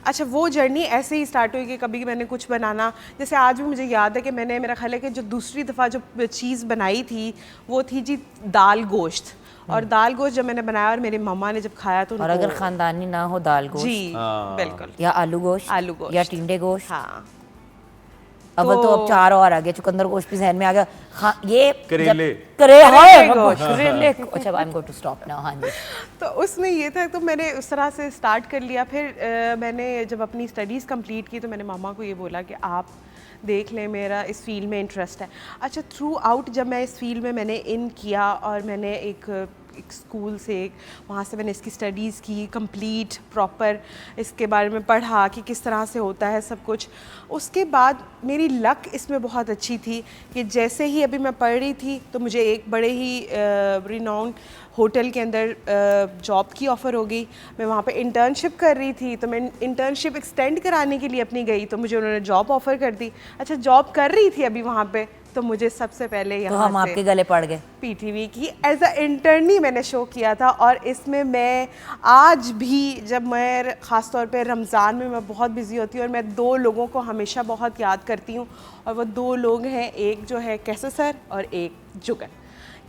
अच्छा, वो जर्नी ऐसे ही स्टार्ट हुई कि कभी मैंने कुछ बनाना, जैसे आज भी मुझे याद है कि मैंने, मेरा ख्याल है कि जो दूसरी दफ़ा जो चीज़ बनाई थी वो थी जी दाल गोश्त। और दाल गोश्त जब मैंने बनाया और मेरी मम्मा ने जब खाया तो और अगर खानदानी ना हो दाल गोश्त जी बिल्कुल, या आलू गोश्त या टिंडे गोश्त, हाँ अव्वल तो अब 4 और आ गए, चुकंदर गोश्त भी जहन में आ गया। ये करेले। करेले गोश्त, करेले। अच्छा, I am going to stop now. हाँ जी। तो उसमें ये था तो मैंने उस तरह से स्टार्ट कर लिया। फिर मैंने जब अपनी स्टडीज़ कंप्लीट की तो मैंने मामा को ये बोला कि आप देख लें मेरा इस फील्ड में इंटरेस्ट है। अच्छा, थ्रू आउट जब मैं इस फील्ड में मैंने इन किया और मैंने एक स्कूल से वहाँ से मैंने इसकी स्टडीज़ की कंप्लीट प्रॉपर, इसके बारे में पढ़ा कि किस तरह से होता है सब कुछ। उसके बाद मेरी लक इसमें बहुत अच्छी थी कि जैसे ही अभी मैं पढ़ रही थी तो मुझे एक बड़े ही रिनाउंड होटल के अंदर जॉब की ऑफ़र हो गई। मैं वहाँ पे इंटर्नशिप कर रही थी तो मैं इंटर्नशिप एक्सटेंड कराने के लिए अपनी गई तो मुझे उन्होंने जॉब ऑफ़र कर दी। अच्छा, जॉब कर रही थी अभी वहाँ पे तो मुझे सबसे पहले तो यहाँ हम आपके गले पड़ गए। पीटीवी की एज अ इंटर्नी मैंने शो किया था और इसमें मैं आज भी जब मैं ख़ास तौर पे रमज़ान में मैं बहुत बिज़ी होती हूँ और मैं 2 लोगों को हमेशा बहुत याद करती हूँ और वो 2 लोग हैं, एक जो है कैसर सर और एक जुगन,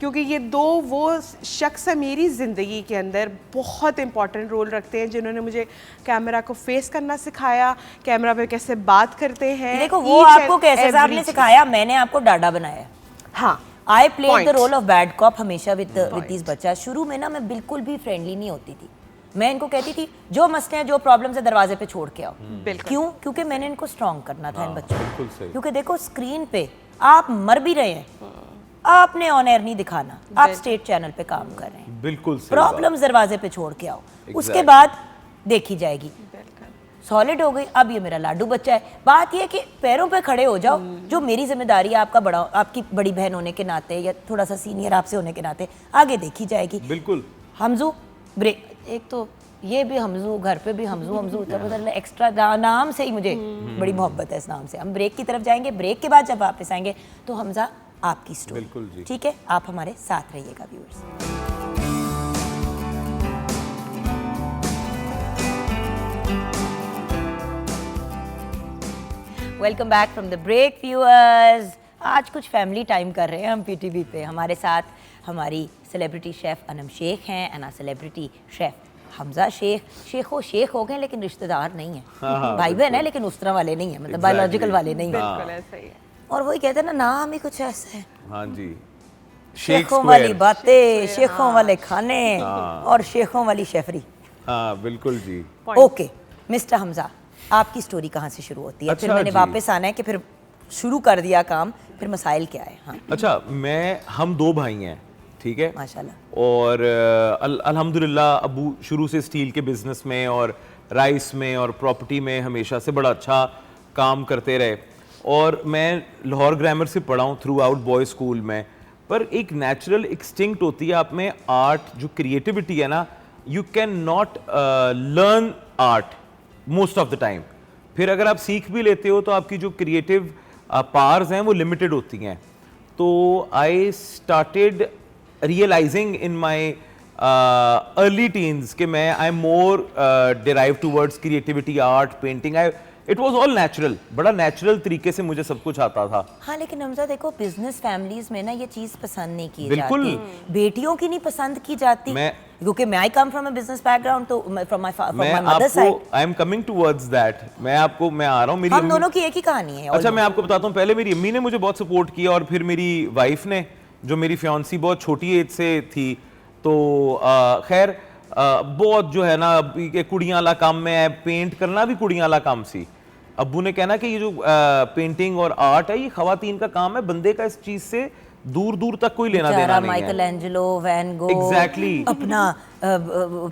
क्योंकि ये 2 वो शख्स है मेरी ज़िंदगी के अंदर बहुत इंपॉर्टेंट रोल रखते हैं, जिन्होंने मुझे कैमरा को फेस करना सिखाया, कैमरा पे कैसे बात करते हैं। देखो वो आपको कैसे साहब ने सिखाया, मैंने आपको डाडा बनाया। हाँ, I played the role of bad cop हमेशा विद दीज बच्चा। शुरू में ना मैं बिल्कुल भी फ्रेंडली नहीं होती थी। मैं इनको कहती थी जो मसले हैं जो प्रॉब्लम्स है दरवाजे पे छोड़ के आओ। क्यों? क्योंकि मैंने इनको स्ट्रॉन्ग करना था इन बच्चों को। क्योंकि देखो स्क्रीन पे आप मर भी रहे हैं, आपने ऑन एयर नहीं दिखाना, आप स्टेट चैनल पे काम कर रहे हैं। बिल्कुल सही प्रॉब्लम्स दरवाजे पे छोड़ के आओ, उसके बाद देखी जाएगी। सॉलिड हो गई। अब ये मेरा लाडू बच्चा है। बात ये कि पैरों पे खड़े हो जाओ, जो मेरी जिम्मेदारी है आपका बड़ा, आपकी बड़ी बहन होने के नाते या थोड़ा सा सीनियर आपसे होने के नाते आगे देखी जाएगी। बिल्कुल। हमजू ब्रेक, एक तो ये भी हमजू, घर पे भी हमजू हमजू उतर एक्स्ट्रा नाम से ही मुझे बड़ी मोहब्बत है इस नाम से। हम ब्रेक की तरफ जाएंगे, ब्रेक के बाद जब वापस आएंगे तो हमजा आपकी स्टोरी। बिल्कुल जी। ठीक है, आप हमारे साथ रहिएगा viewers. Welcome back from the break viewers. आज कुछ फैमिली टाइम कर रहे हैं हम पीटीवी पे। हमारे साथ हमारी सेलिब्रिटी शेफ़ अनम शेख हैं and celebrity chef Hamza Shaikh. Shaikh हो गए लेकिन रिश्तेदार नहीं है। भाई बहन है लेकिन उस तरह वाले नहीं है, मतलब बायोलॉजिकल वाले नहीं है। बिल्कुल ऐसा ही है। और वही कहते हैं ना, नाम ही कुछ ऐसा है। हाँ जी, शेखों वाली बातें, शेखों वाले खाने और शेखों वाली शेफरी। हाँ बिल्कुल जी। ओके मिस्टर हमजा, आपकी स्टोरी कहाँ से शुरू होती है? फिर अच्छा मैंने जी। वापस आना है कि फिर शुरू कर दिया काम, फिर मसाइल क्या है? हाँ अच्छा, हम 2 भाई हैं, ठीक है, माशाल्लाह। और अल्हम्दुलिल्लाह अबू शुरू से स्टील के बिजनेस में और राइस में और प्रॉपर्टी में हमेशा से बड़ा अच्छा काम करते रहे, और मैं लाहौर ग्रामर से पढ़ा हूँ थ्रू आउट बॉयज़ स्कूल में। पर एक नेचुरल एक्सटिंक्ट होती है आप में, आर्ट जो क्रिएटिविटी है ना, you can not learn art most of the time. फिर अगर आप सीख भी लेते हो तो आपकी जो क्रिएटिव पावर्स हैं वो लिमिटेड होती हैं। तो I started realising in my early teens कि मैं I am more derive towards creativity, art, painting. It was all natural, बड़ा नेचुरल तरीके से मुझे सब कुछ आता था। हाँ लेकिन हमजा देखो, बिजनेस फैमिलीज में ना ये चीज पसंद नहीं की बिल्कुल। जाती, बेटियों की नहीं पसंद की जाती, मैं क्योंकि मैं I come from a business background, तो फ्रॉम माय मैं mother side. I am coming towards that. मैं आ रहा हूँ, मेरी हम दोनों की एक ही कहानी है। अच्छा, मैं आपको बताता हूँ, पहले मेरी अम्मी ने मुझे बहुत सपोर्ट किया, और फिर मेरी वाइफ ने, जो मेरी फियांसी बहुत छोटी एज से थी, तो खैर बहुत जो है ना, कुड़ियां वाला काम में पेंट करना भी कुड़ियां वाला काम सी। अब्बू ने कहना कि ये जो पेंटिंग और आर्ट है ये खवातीन का काम है, बंदे का इस चीज से दूर दूर तक कोई लेना देना नहीं है। माइकल एंजेलो, वैन गो, Exactly. अपना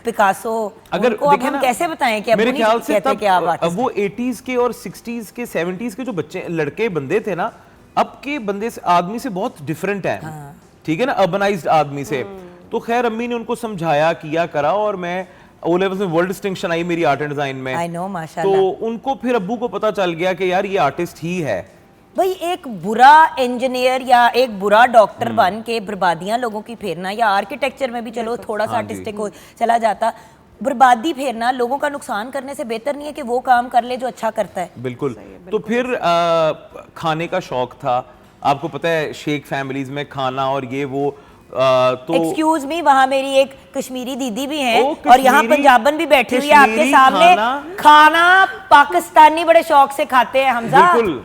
पिकासो, अगर उनको अब हम कैसे बताएं कि मेरे ख्याल से कहते तब कि आप artist वो 80s के और 60s के 70s के जो बच्चे लड़के बंदे थे ना, अब के बंदे से आदमी से बहुत डिफरेंट है। ठीक है ना, अर्बनाइज्ड आदमी से। तो खैर अम्मी ने उनको समझाया, किया करा, और मैं ओ लेवल्स में वर्ल्ड डिस्टिंक्शन आई मेरी आर्ट एंड डिजाइन में। I know, माशाल्लाह। तो उनको फिर अब्बू को पता चल गया कि यार ये आर्टिस्ट ही है। भाई एक बुरा इंजीनियर या एक बुरा डॉक्टर बन के बर्बादियां लोगों की फेरना, या आर्किटेक्चर में भी चलो थोड़ा सा आर्टिस्टिक हो चला जाता, बर्बादी फेरना, लोगों का नुकसान करने से बेहतर नहीं है कि वो काम कर ले जो अच्छा करता है। बिल्कुल। तो फिर खाने का शौक था, आपको पता है शेख फैमिलीज में खाना और ये वो, तो एक्सक्यूज मी, वहाँ मेरी एक कश्मीरी दीदी भी हैं, ओ, और यहाँ कश्मीरी- पंजाबन भी बैठी हुई है आपके कश्मीरी सामने। खाना पाकिस्तानी बड़े शौक से खाते हैं हमजा। बिल्कुल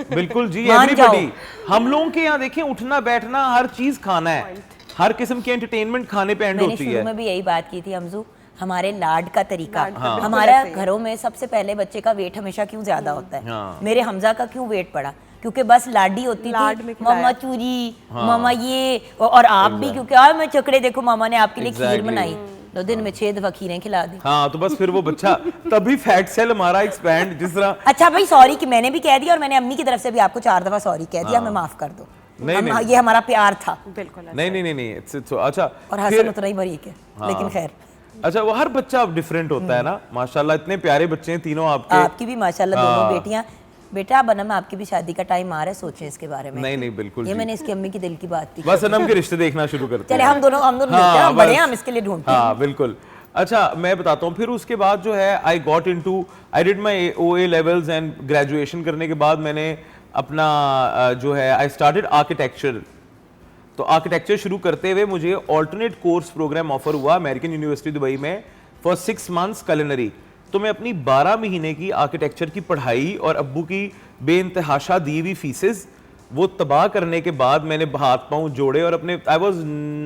बिल्कुल जी, मान एवरीबॉडी। हम लोगों के यहाँ देखिए, उठना बैठना हर चीज खाना है, हर किस्म की एंटरटेनमेंट खाने पे एंड मैंने होती शुरू है। में भी यही बात की थी हमजू, हमारे लाड का तरीका। हाँ। हमारा घरों में सबसे पहले बच्चे का वेट हमेशा क्यों ज्यादा होता है? हाँ। मेरे हमजा का क्यों वेट पड़ा? क्योंकि बस लाडी होती लाड थी, में खिलाया। मामा चूरी, मामा ये, और आप भी, क्योंकि यार मैं चकड़े देखो, मामा ने आपके लिए खीर Exactly. बनाई, 2 दिन में 6 दफा खीरें खिला दी। हाँ, तो बस फिर वो बच्चा तभी फैट सेल हमारा एक्सपैंड, जिस तरह अच्छा भाई, सॉरी कि मैंने भी कह दिया, और मैंने अम्मी की तरफ से भी आपको 4 दफा सॉरी कह दिया, हमें माफ कर दो। नहीं। ये हमारा प्यार था। बिल्कुल नहीं, अच्छा। और हसन उतना ही बरीक है, लेकिन खैर अच्छा, वो हर बच्चा अब डिफरेंट होता है ना, माशाल्लाह। इतने प्यारे बच्चे हैं तीनों आपके। आपकी भी माशाल्लाह दोनों बेटियां। बेटा अब अनम आपकी भी शादी का टाइम आ रहा है, सोचें इसके बारे में। नहीं, बिल्कुल ये जी। मैंने इसकी अम्मी की दिल की बात थी। बस अनम के रिश्ते देखना शुरू करते चले हैं। हम दोनों मिलते हैं, हम बड़े हैं, हम इसके लिए ढूंढते हैं। हाँ बिल्कुल। अच्छा, मैं बताता हूँ, फिर उसके बाद जो है I did my OA levels, and graduation करने के बाद मैंने अपना जो है आई स्टार्टेड आर्किटेक्चर। तो आर्किटेक्चर शुरू करते हुए मुझे ऑल्टरनेट कोर्स प्रोग्राम ऑफर हुआ अमेरिकन यूनिवर्सिटी दुबई में फॉर 6 मंथ्स culinary। तो मैं अपनी 12 महीने की आर्किटेक्चर की पढ़ाई और अब्बू की बेइंतहाशा दी हुई फीसेस वो तबाह करने के बाद मैंने हाथ पांव जोड़े, और अपने आई वॉज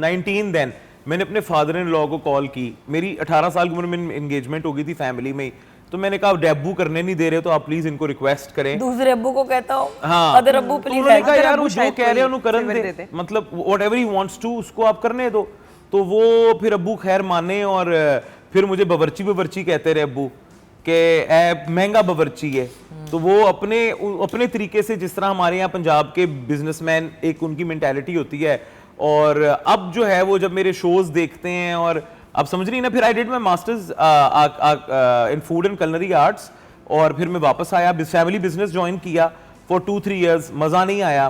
19 देन, मैंने अपने फादर इन लॉ को कॉल की। मेरी 18 साल की उम्र में एंगेजमेंट हो गई थी फैमिली में ही। तो मैंने कहा डेब्यू करने नहीं दे रहे, तो आप प्लीज इनको रिक्वेस्ट करें। दूसरे अब्बू को कहता हूँ, हाँ, अदर अब्बू तो प्लीज। उन्होंने कहा यार अब्बू वो जो शायद कह रहे हैं कोई उनको करन favor दे, दे दे। मतलब व्हाटएवर ही वांट्स टू उसको आप करने दो। तो वो फिर अब्बू खैर माने, और फिर मुझे बवर्ची कहते रहे अब्बू कि महंगा बवर्ची है। तो वो अपने तरीके से, जिस तरह हमारे यहाँ पंजाब के बिजनेसमैन एक उनकी मेंटालिटी होती है, और अब जो है वो जब मेरे शोज देखते हैं, और अब समझ रही ना, फिर I did my masters in food and culinary arts, और फिर मैं वापस आया, फैमिली बिजनेस ज्वाइन किया फॉर 2-3 years, मज़ा नहीं आया।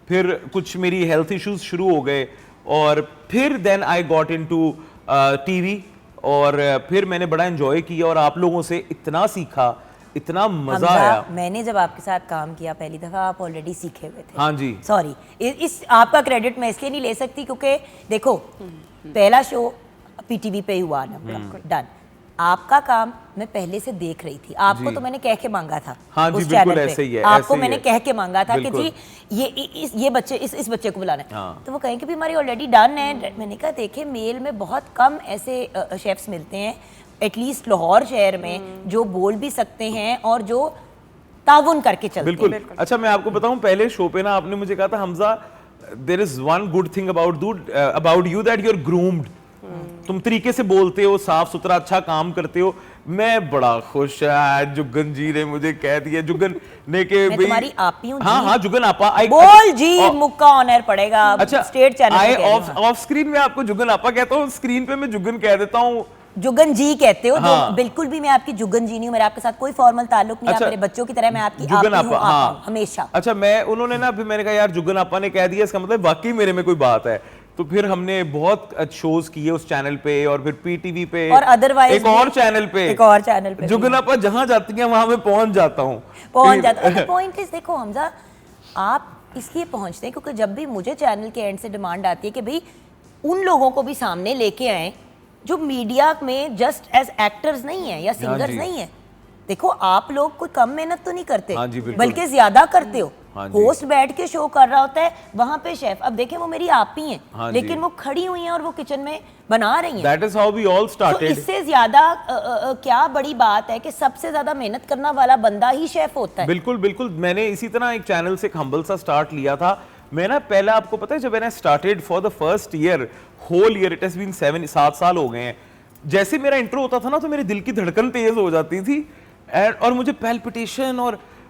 फिर कुछ मेरी हेल्थ इश्यूज शुरू हो गए, और फिर then I got into TV, और फिर मैंने बड़ा एंजॉय किया, और आप लोगों से इतना सीखा, इतना मजा आया। मैंने जब आपके साथ काम किया पहली दफा, आप ऑलरेडी सीखे हुए थे। हाँ जी। सॉरी, इस आपका क्रेडिट मैं इसलिए नहीं ले सकती क्योंकि देखो पहला शो PTV पे ही हुआ ना, डन। आपका काम मैं पहले से देख रही थी, आपको तो मैंने कह के मांगा था। हाँ जी, उस बिल्कुल चैनल पे ऐसे ही है, आपको ऐसे ही मैंने है। कह के मांगा था कि बिल्कुल। जी ये बच्चे इस बच्चे को बुलाना है। हाँ। तो वो कहें कि भी हमारी ऑलरेडी डन है। मैंने कहा देखे, मेल में बहुत कम ऐसे शेफ्स मिलते हैं एटलीस्ट लाहौर शहर में जो बोल भी सकते हैं और जो ताउन करके चलते हैं। बिल्कुल। अच्छा मैं आपको बताऊं, पहले शो पे ना आपने मुझे कहा था, Hamza there is one good thing about you that you are groomed. तुम तरीके से बोलते हो, साफ सुथरा अच्छा काम करते हो। मैं बड़ा खुश है, जुगन जी ने मुझे कह दिया, जुगन ने के मैं तुम्हारी आपी हूं हाँ जी। हाँ जुगन आपा बोल जी, मुक्का ऑनर पड़ेगा। अच्छा स्टेट चैनल पे कह रही हूं। ऑफ स्क्रीन में आपको जुगन आपा कहता हूँ, स्क्रीन पे मैं जुगन कह देता हूँ। जुगन जी कहते हो। हाँ। बिल्कुल भी मैं आपकी जुगन जी नहीं हूँ, मेरा आपके साथ कोई फॉर्मल ताल्लुक नहीं है। अच्छा, आप मेरे बच्चों की तरह, मैं आपकी जुगन आपी हूँ, आपा, आपा हाँ हूँ, हमेशा। अच्छा मैं उन्होंने ना, फिर मैंने कहा यार जुगन आपा ने कह दिया, इसका मतलब वाकई मेरे में कोई बात है। तो फिर हमने बहुत शोज किए उस चैनल पे, और फिर पीटीवी पे, और अदरवाइज एक और चैनल पे, एक और चैनल पे जुगन आपा जहां जाती हैं वहां मैं पहुंच जाता हूँ। पहुंच जाता है। पॉइंट इज, देखो हमजा, आप इसलिए पहुंचते हैं क्योंकि जब भी मुझे चैनल के एंड से डिमांड आती है कि भाई उन लोगों को भी सामने लेके आए जो मीडिया में जस्ट एज एक्टर्स नहीं है या सिंगर्स जी। नहीं है। देखो आप लोग कोई कम मेहनत तो नहीं करते, हाँ जी, बिल्कुल। बल्कि ज्यादा करते हो। हाँ जी। होस्ट बैठ के शो कर रहा होता है, वहां पे शेफ, अब देखें वो मेरी आप ही हैं, हाँ जी। लेकिन वो खड़ी हुई हैं और वो किचन में बना रही हैं। That is how we all तो स्टार्टेड। इससे ज्यादा क्या बड़ी बात है कि सबसे ज्यादा मेहनत करने वाला बंदा ही शेफ होता है। बिल्कुल बिल्कुल। मैंने इसी तरह एक चैनल से एक हम्बल सा स्टार्ट लिया था। मैं ना पहले, आपको पता है, जब मैंने started for the first year, whole year, it has been 7 साल हो गए हैं। जैसे मेरा इंट्रो होता था ना, तो मेरे दिल की धड़कन तेज हो जाती थी, और मुझे पैल्पिटेशन,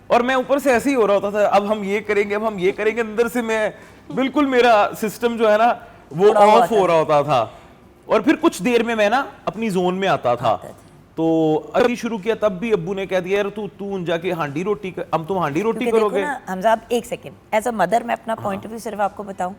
और मैं ऊपर से ऐसे ही हो रहा होता था, अब हम ये करेंगे, अब हम ये करेंगे। अंदर से मैं बिल्कुल, मेरा सिस्टम जो है ना वो ऑफ हो रहा होता था। और फिर कुछ देर में मैं ना अपनी जोन में आता था। तो अभी शुरू किया, तब भी अब्बू ने कह दिया यार तू जाके हांडी रोटी कर, अब तुम हांडी रोटी क्योंकि करोगे। देखो ना हमजा, आप एक सेकंड, एज अ मदर मैं अपना पॉइंट ऑफ व्यू सिर्फ आपको बताऊं।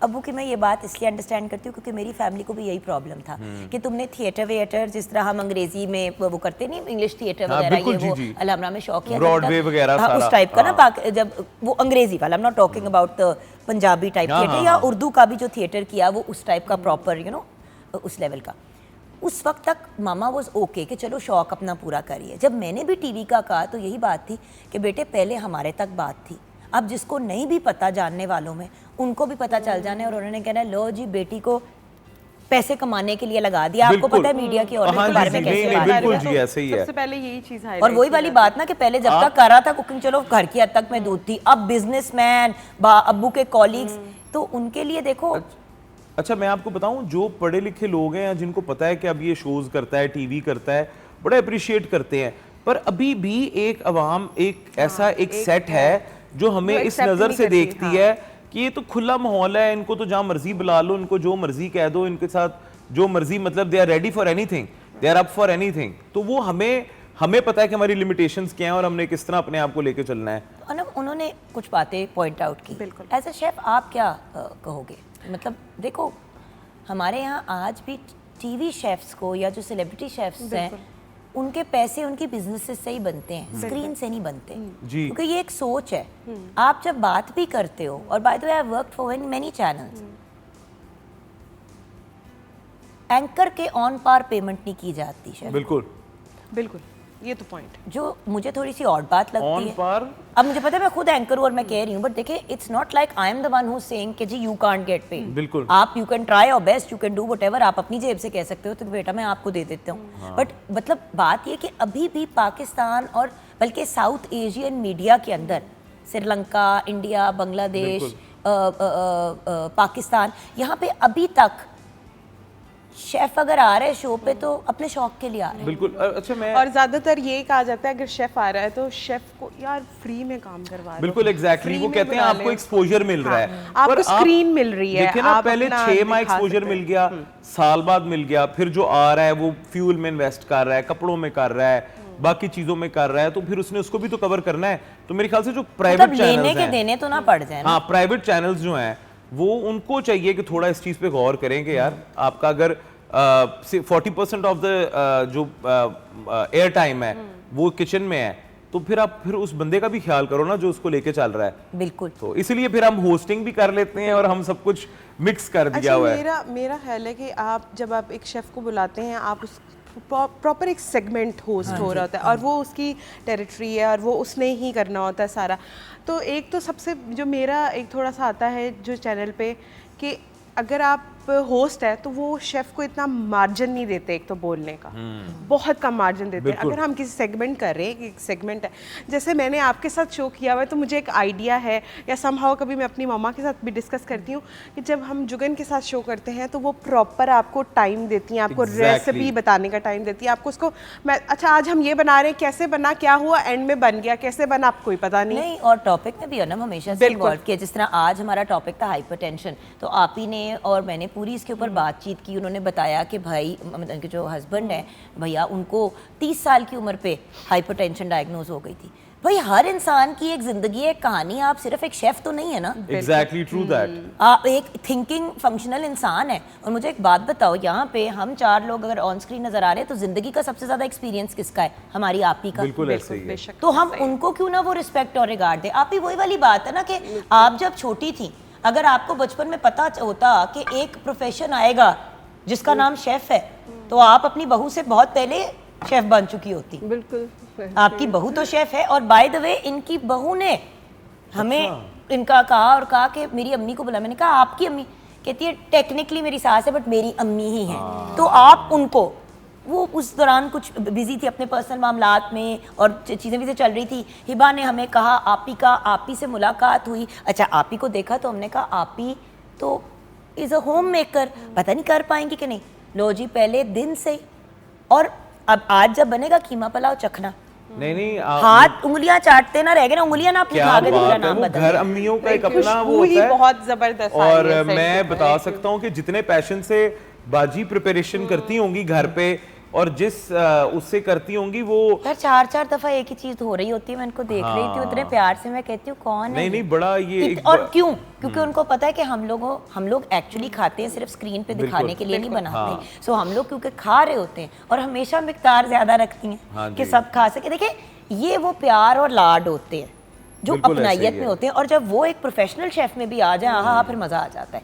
अब्बू की मैं ये बात इसलिए अंडरस्टैंड करती हूँ क्योंकि मेरी फैमिली को भी यही प्रॉब्लम था कि तुमने थिएटर वेटर, जिस तरह हम अंग्रेजी में वो करते नहीं, इंग्लिश थिएटर हाँ, वगैरह, बिल्कुल, ये जी, वो जी। अलहमरा में शौक किया, Broadway वगैरह हाँ, सारा, उस टाइप का ना, हाँ। जब वो अंग्रेजी वाला, I am not talking about the Punjabi type हाँ, थिएटर, हाँ, या हाँ। उर्दू का भी जो थिएटर किया वो उस टाइप का प्रॉपर, यू नो, उस लेवल का। उस वक्त तक मामा वाज ओके कि चलो शौक अपना पूरा करिए। जब मैंने भी टीवी का कहा तो यही बात थी कि बेटे पहले हमारे तक बात थी, अब जिसको नहीं भी पता, जानने वालों में, उनको भी पता चल जाने, और उन्होंने कहना लो जी बेटी को पैसे कमाने के लिए लगा दिया। आपको बिल्कुल। पता है मीडिया की ऑर्डर हाँ के जी, बारे में जी, कैसे नहीं, बात बिल्कुल है। जी, ऐसे ही है। सबसे पहले यही चीज highlight और वही की वाली जाती बात ना कि पहले जब तक कर रहा था कुकिंग, चलो घर की हद तक मैं दूध थी, अब बिजनेसमैन, अब्बू के कॉलीग्स, तो उनके लिए देखो। अच्छा मैं आपको बताऊं, जो पढ़े लिखे लोग हैं, जिनको पता है कि अब ये शोज करता है, टीवी करता है, बड़ा अप्रिशिएट करते हैं, पर अभी भी एक अवाम, एक ऐसा एक सेट है जो हमें जो इस accept नज़र नहीं से करती, देखती हाँ। है कि ये तो खुला माहौल है, इनको तो जहाँ मर्जी बुला लो, इनको जो मर्जी कह दो, इनके साथ जो मर्जी, मतलब they are ready for anything, they are up for anything. तो वो हमें पता है कि हमारी लिमिटेशंस क्या हैं और हमने किस तरह अपने आप को लेके चलना है। उन्होंने कुछ बातें पॉइंट आउट की। बिल्कुल। एज अ शेफ आप क्या कहोगे? मतलब देखो हमारे यहाँ आज भी टीवी शेफ्स को, या जो सेलिब्रिटी शेफ्स हैं, उनके पैसे उनकी बिजनेसेस से ही बनते हैं, स्क्रीन से नहीं बनते। जी। क्योंकि ये एक सोच है। आप जब बात भी करते हो, और by the way I have worked for many channels, anchor के ऑन पार पेमेंट नहीं की जाती शेफ। बिल्कुल बिल्कुल, ये तो पॉइंट। जो मुझे थोड़ी सी और बात लगती ऑन है, पार। अब मुझे पता है मैं खुद एंकर हूँ और मैं कह रही हूँ, बट देखिए it's not like I am the one who saying कि जी यू कांट गेट पेड। बिल्कुल। आप you can try your best, you can do whatever, आप अपनी जेब से कह सकते हो तो बेटा मैं आपको दे देता हूँ। बट मतलब बात ये कि अभी भी पाकिस्तान और बल्कि साउथ एशियन मीडिया के अंदर, श्रीलंका, इंडिया, बांग्लादेश, पाकिस्तान, यहाँ पे अभी तक शेफ अगर आ रहे हैं शो पे तो अपने शौक के लिए आ रहे हैं। बिल्कुल। अच्छा मैं और ज्यादातर ये कहा जाता है अगर शेफ आ रहा है तो शेफ को यार फ्री में काम करवा दो। बिल्कुल एग्जैक्टली, Free वो में कहते हैं बुला आपको लें एक्सपोजर मिल रहा है, आपको पर स्क्रीन मिल रही है, देखिए ना, आप पहले अपना 6 माह दिखा एक्सपोजर सकते मिल गया, साल बाद मिल गया, फिर जो आ रहा है वो फ्यूल में इन्वेस्ट कर रहा है, कपड़ों में कर रहा है, बाकी चीजों में कर रहा है, तो फिर उसने उसको भी तो कवर करना है। तो मेरे ख्याल से जो प्राइवेट मतलब लेने चैनल्स के हैं, देने तो ना पड़ जाए ना। हाँ प्राइवेट चैनल्स जो हैं, वो उनको चाहिए कि थोड़ा इस चीज पे गौर करें कि यार आपका अगर 40% ऑफ द जो एयर टाइम है वो किचन में है, तो फिर उस बंदे का भी ख्याल करो ना जो उसको लेके चल रहा है। बिल्कुल। तो इसलिए फिर हम होस्टिंग भी कर लेते हैं और हम सब कुछ मिक्स कर दिया अच्छा, हुआ है। मेरा ख्याल है कि आप जब आप एक शेफ को बुलाते हैं, आप उस प्रॉपर एक सेगमेंट होस्ट हो रहा होता है और वो उसकी टेरिटरी है और वो उसने ही करना होता है सारा। तो एक तो सबसे जो मेरा एक थोड़ा सा आता है जो चैनल पे कि अगर आप होस्ट है तो वो शेफ़ को इतना मार्जिन नहीं देते, एक तो बोलने का बहुत कम मार्जिन देते हैं। अगर हम किसी सेगमेंट कर रहे हैं, एक सेगमेंट है, जैसे मैंने आपके साथ शो किया हुआ है तो मुझे एक आइडिया है, या समहाउ कभी मैं अपनी मम्मा के साथ भी डिस्कस करती हूँ कि जब हम जुगन के साथ शो करते हैं तो वो प्रॉपर आपको टाइम देती हैं, आपको रेसिपी बताने का टाइम देती है, आपको उसको अच्छा आज हम ये बना रहे हैं, कैसे बना, क्या हुआ, एंड में बन गया, कैसे बना, आपको कोई पता नहीं। और टॉपिक में भी अनम हमेशा से इन्वॉल्व किया। जिस तरह आज हमारा टॉपिक था हाइपरटेंशन, तो आप ही ने और मैंने पूरी इसके ऊपर बातचीत की। उन्होंने बताया कि भाई उनके जो हस्बैंड है भैया, उनको 30 साल की उम्र पे हाइपरटेंशन डायग्नोज हो गई थी। भाई हर इंसान की एक जिंदगी, एक कहानी, आप सिर्फ एक शेफ तो नहीं है ना। Exactly true that. आप एक थिंकिंग फंक्शनल इंसान है। और मुझे एक बात बताओ, यहाँ पे हम 4 लोग अगर ऑन स्क्रीन नजर आ रहे हैं तो जिंदगी का सबसे ज्यादा एक्सपीरियंस किसका है? हमारी आप ही का। बिल्कुल ऐसे ही है। तो हम उनको क्यों ना वो रिस्पेक्ट और रिगार्ड दें। आप ही वही वाली बात है ना कि आप जब छोटी थी, अगर आपको बचपन में पता होता कि एक प्रोफेशन आएगा जिसका नाम शेफ है, तो आप अपनी बहू से बहुत पहले शेफ बन चुकी होती। बिल्कुल, आपकी बहू तो शेफ है। और बाय द वे इनकी बहू ने हमें इनका कहा कि मेरी अम्मी को बुला। मैंने कहा आपकी अम्मी? कहती है टेक्निकली मेरी सास है बट मेरी अम्मी ही है। तो आप उनको, वो उस दौरान कुछ बिजी थी अपने पर्सनल मामलात में और चीज़ें भी से चल रही थी। हिबा ने हमें कहा आप ही से मुलाकात हुई। अच्छा आप ही को देखा तो हमने कहा आप ही तो इज़ अ होम मेकर, पता नहीं कर पाएंगी कि नहीं। लो जी पहले दिन से। और अब आज जब बनेगा कीमा पुलाव चखना, नहीं हाथ उंगलियां चाटते ना रह गए ना, उंगलियां ना अपनी खा के मेरा नाम बदल। घर अम्मियों का एक अपना वो ही होता है बहुत जबरदस्त। और मैं बता सकता हूँ कि जितने पैशन से बाजी प्रिपरेशन करती होंगी घर पे और जिस उससे करती होंगी वो यार 4 दफा एक ही चीज हो रही होती है। मैं इनको देख रही थी उतने प्यार से, मैं कहती हूँ कौन है नहीं बड़ा ये और क्यों? क्योंकि उनको पता है कि हम लोग एक्चुअली खाते हैं सिर्फ स्क्रीन पे दिखाने के लिए नहीं बनाते। सो हम लोग क्योंकि खा रहे होते हैं और हमेशा मिकदार ज्यादा रखती हैं कि सब खा सके। देखिए ये वो प्यार और लाड होते हैं जो अपनाइयत में होते हैं। और जब वो एक प्रोफेशनल शेफ में भी आ जाए, हाँ फिर मजा आ जाता है।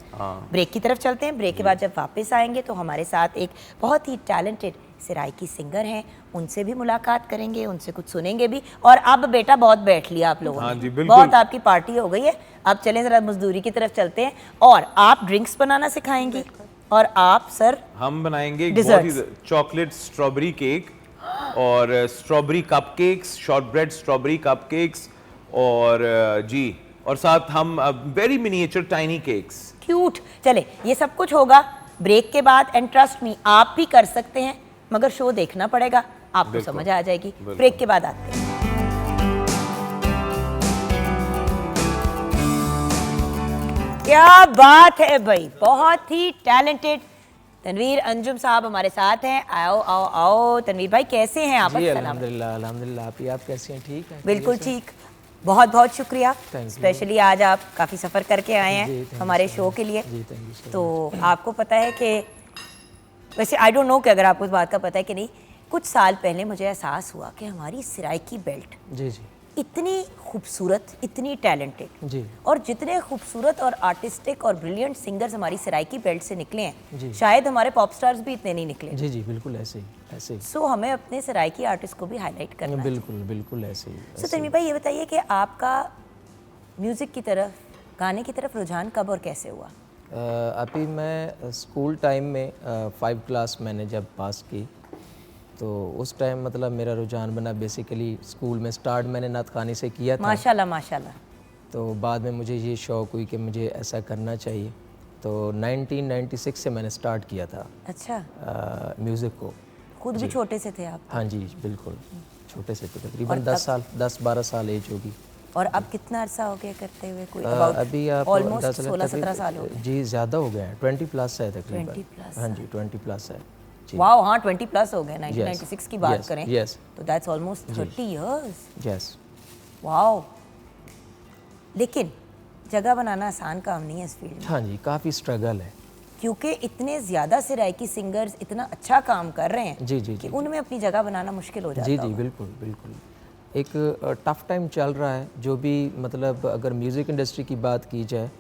ब्रेक की तरफ चलते हैं। ब्रेक के बाद जब वापस आएंगे तो हमारे साथ एक बहुत ही टैलेंटेड सराइकी सिंगर हैं, उनसे भी मुलाकात करेंगे, उनसे कुछ सुनेंगे भी। और अब बेटा बहुत बैठ लिया आप लोगों ने, बहुत आपकी पार्टी हो गई है। अब चलें जरा मजदूरी की तरफ चलते हैं। और आप ड्रिंक्स बनाना सिखाएंगी और आप सर हम बनाएंगे चॉकलेट स्ट्रॉबेरी केक और strawberry cupcakes, shortbread strawberry cupcakes और जी, और साथ हम very miniature tiny cakes. Cute. चले ये सब कुछ होगा ब्रेक के बाद। एंड ट्रस्ट मी आप भी कर सकते हैं, मगर शो देखना पड़ेगा, आपको समझ आ जाएगी। ब्रेक के बाद आते हैं। क्या बात है भाई, बहुत ही टैलेंटेड तनवीर अंजुम साहब हमारे साथ हैं। आओ आओ आओ तनवीर भाई, कैसे हैं आप? जी अल्हम्दुलिल्लाह अल्हम्दुलिल्लाह। आप कैसे हैं? ठीक है, बिल्कुल ठीक। बहुत बहुत शुक्रिया, स्पेशली आज आप काफ़ी सफ़र करके आए हैं हमारे शो के लिए। तो आपको पता है कि वैसे आई डोंट नो कि अगर आपको इस बात का पता है कि नहीं, कुछ साल पहले मुझे एहसास हुआ कि हमारी सराइकी बेल्ट जी जी इतनी खूबसूरत, इतनी टैलेंटेड जी, और जितने खूबसूरत और आर्टिस्टिक और ब्रिलियंट सिंगर्स हमारी सराइकी बेल्ट से निकले हैं, शायद हमारे पॉप स्टार्स भी इतने नहीं निकले। जी जी बिल्कुल ऐसे ही ऐसे ही। सो हमें अपने सराइकी आर्टिस्ट को भी हाईलाइट करना है। बिल्कुल बिल्कुल ऐसे ही। सो तनवीर भाई ये बताइए कि आपका म्यूज़िक की तरफ, गाने की तरफ रुझान कब और कैसे हुआ? अभी मैं स्कूल टाइम में 5 क्लास मैंने जब पास की तो उस टाइम मतलब मेरा रुझान बना बेसिकली स्कूल में। स्टार्ट मैंने नात खानी से किया था, माशाल्लाह माशाल्लाह। तो बाद में मुझे ये शौक़ हुई कि मुझे ऐसा करना चाहिए। तो 1996 से मैंने स्टार्ट किया था अच्छा म्यूज़िक को। खुद भी छोटे से थे आप? हाँ जी बिल्कुल, छोटे से थे, तकरीबन 10-12 साल एज होगी। और अब कितना अरसा हो गया करते हुए? कोई अभी आप ऑलमोस्ट 16-17 साल हो गए? जी ज़्यादा हो गया है, 20 प्लस है तकरीबन। 20 प्लस? हाँ जी 20 प्लस है। वाओ, हाँ 20 प्लस हो गए। 1996 की बात करें तो that's almost 30 years. Yes. Wow. लेकिन जगह बनाना आसान काम नहीं है इस फील्ड में। हाँ जी, काफ़ी स्ट्रगल है क्योंकि इतने ज़्यादा सराइकी सिंगर्स इतना अच्छा काम कर रहे हैं जी जी कि उनमें अपनी जगह बनाना मुश्किल हो जाता है। जी जी बिल्कुल बिल्कुल। एक टफ़ टाइम चल रहा है, जो भी मतलब अगर म्यूज़िक इंडस्ट्री की बात की जाए,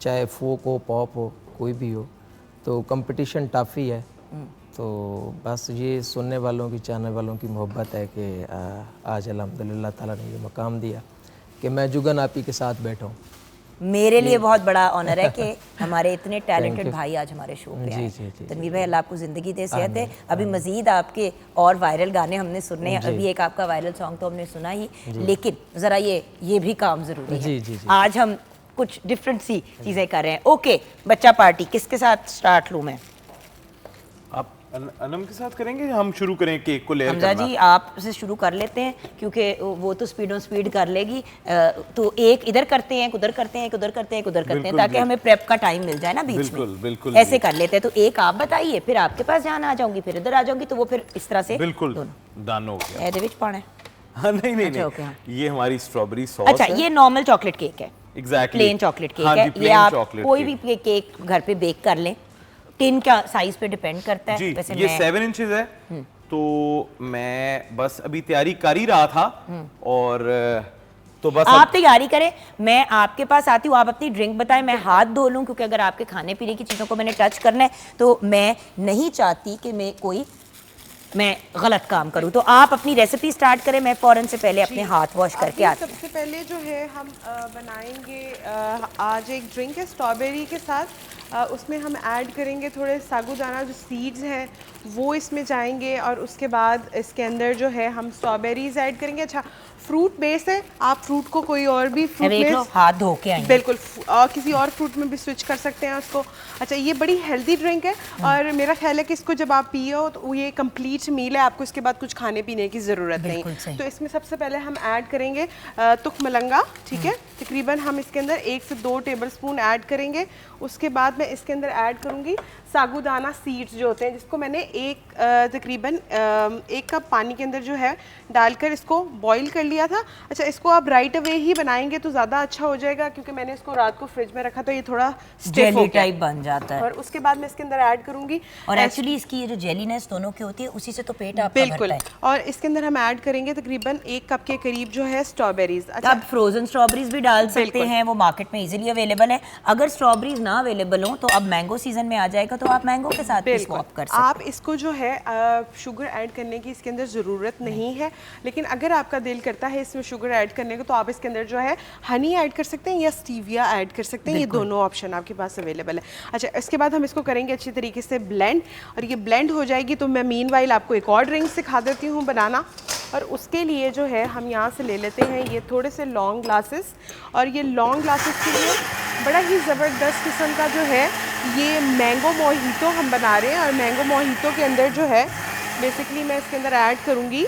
चाहे फोक हो, पॉप हो, कोई भी हो, तो कंपटीशन टफ़ ही है। तो बस ये सुनने वालों की, चाहने वालों की मोहब्बत है कि आज अल्हम्दुलिल्लाह ताला ने ये मकाम दिया कि मैं जुगन आपी के साथ बैठा हूँ। मेरे लिए बहुत बड़ा ऑनर है कि हमारे इतने टैलेंटेड भाई आज हमारे शो पे जी, आए। जी, जी, तनवीर भाई, अल्लाह आपको ज़िंदगी दे, सेहत है। अभी मज़ीद आपके और वायरल गाने हमने सुनने हैं, अभी एक आपका वायरल सॉन्ग तो हमने सुना ही, लेकिन ज़रा ये भी काम ज़रूरी है। जी, जी, जी। आज हम कुछ डिफरेंट सी चीज़ें कर रहे हैं। ओके, बच्चा पार्टी किसके साथ स्टार्ट लूँ मैं? आप अनम के साथ करेंगे या हम शुरू करें केक को लेयर हमजा करना? जी आप से शुरू कर लेते हैं, क्योंकि वो तो स्पीड कर लेगी। तो एक इधर करते हैं, एक उधर करते हैं, एक उधर करते हैं, एक उधर करते हैं, बिल्कुल ताकि जी। हमें प्रेप का टाइम मिल जाए ना बीच बिल्कुल, में। बिल्कुल ऐसे जी। कर लेते हैं। तो एक आप बताइए, फिर आपके पास जाना आ जाऊंगी, फिर इधर आ जाऊंगी, तो वो फिर इस तरह से बिल्कुल दोनों डन हो गया। ए दे विच पाना है। हाँ नहीं नहीं अच्छा, ओके, नहीं, हाँ। ये हमारी स्ट्रॉबेरी सॉस अच्छा, है। ये नॉर्मल चॉकलेट केक है, एग्जैक्टली प्लेन चॉकलेट केक हाँ है। जी, ये plain आप chocolate कोई cake। भी केक घर पे बेक कर लें। टिन का साइज पे डिपेंड करता है। जी, वैसे ये मैं 7 इंचेस है। तो मैं बस अभी तैयारी कर ही रहा था और तो बस आप तैयारी करें, मैं आपके पास आती हूँ, आप अपनी ड्रिंक बताएं, मैं हाथ धो लूँ, क्योंकि अगर आपके खाने पीने की चीज़ों को मैंने टच करना है तो मैं नहीं चाहती कि मैं गलत काम करूँ। तो आप अपनी रेसिपी स्टार्ट करें, मैं फ़ौरन से पहले अपने हाथ वॉश करके अभी आती हूँ। सबसे पहले जो है हम बनाएंगे आज एक ड्रिंक है स्ट्रॉबेरी के साथ। उसमें हम ऐड करेंगे थोड़े साबूदाना जो सीड्स हैं वो इसमें जाएंगे, और उसके बाद इसके अंदर जो है हम स्ट्रॉबेरीज ऐड करेंगे। अच्छा, फ्रूट बेस है, आप फ्रूट को कोई और भी फ्रूट देख लो, में हाथ धो के आई हैं। बिल्कुल और किसी और फ्रूट में भी स्विच कर सकते हैं उसको। अच्छा, ये बड़ी हेल्दी ड्रिंक है और मेरा ख्याल है कि इसको जब आप पियो तो ये कंप्लीट मील है, आपको इसके बाद कुछ खाने पीने की ज़रूरत बिल्कुल नहीं। सही। तो इसमें सबसे पहले हम ऐड करेंगे तुख मलंगा, ठीक है। तकरीबन हम इसके अंदर 1 से 2 टेबलस्पून ऐड करेंगे। उसके बाद मैं इसके अंदर ऐड करूँगी साबूदाना सीड्स जो होते हैं, जिसको मैंने तकरीबन 1 कप पानी के अंदर जो है डालकर इसको बॉईल कर लिया था। अच्छा, इसको आप राइट अवे ही बनाएंगे तो ज़्यादा अच्छा हो जाएगा, क्योंकि मैंने इसको रात को फ्रिज में रखा तो ये थोड़ा स्टिफ हो जेली गया। टाइप बन जाता है। और उसके बाद मैं इसके अंदर ऐड करूँगी और एक्चुअली इसकी ये जो जेलीनेस दोनों की होती है, उसी से तो पेट आपका बिल्कुल, भरता है। और इसके अंदर हम ऐड करेंगे तकरीबन 1 कप के करीब जो है स्ट्रॉबेरीज। अच्छा, आप फ्रोजन स्ट्रॉबेरीज भी डाल सकते बिल्कुल। हैं, वो मार्केट में इजीली अवेलेबल है। अगर स्ट्रॉबेरीज ना अवेलेबल हो तो अब मैंगो सीजन में आ जाएगा, तो आप मैंगो के साथ भी बिल्कुल, स्वैप कर सकते आप इसको जो है शुगर ऐड करने की इसके अंदर ज़रूरत नहीं है, लेकिन अगर आपका दिल करता है इसमें शुगर ऐड करने को तो आप इसके अंदर जो है हनी ऐड कर सकते हैं या स्टीविया ऐड कर सकते हैं। ये दोनों ऑप्शन आपके पास अवेलेबल है। अच्छा, इसके बाद हम इसको करेंगे अच्छी तरीके से ब्लेंड, और ये ब्लेंड हो जाएगी तो मैं मीनवाइल आपको एक और ड्रिंक सिखा देती हूँ बनाना। और उसके लिए जो है हम यहाँ से ले लेते हैं ये थोड़े से लॉन्ग ग्लासेस, और ये लॉन्ग ग्लासेस के लिए बड़ा ही ज़बरदस्त किस्म का जो है ये मैंगो मोहितो हम बना रहे हैं। और मैंगो मोहितो के अंदर जो है बेसिकली मैं इसके अंदर ऐड करूँगी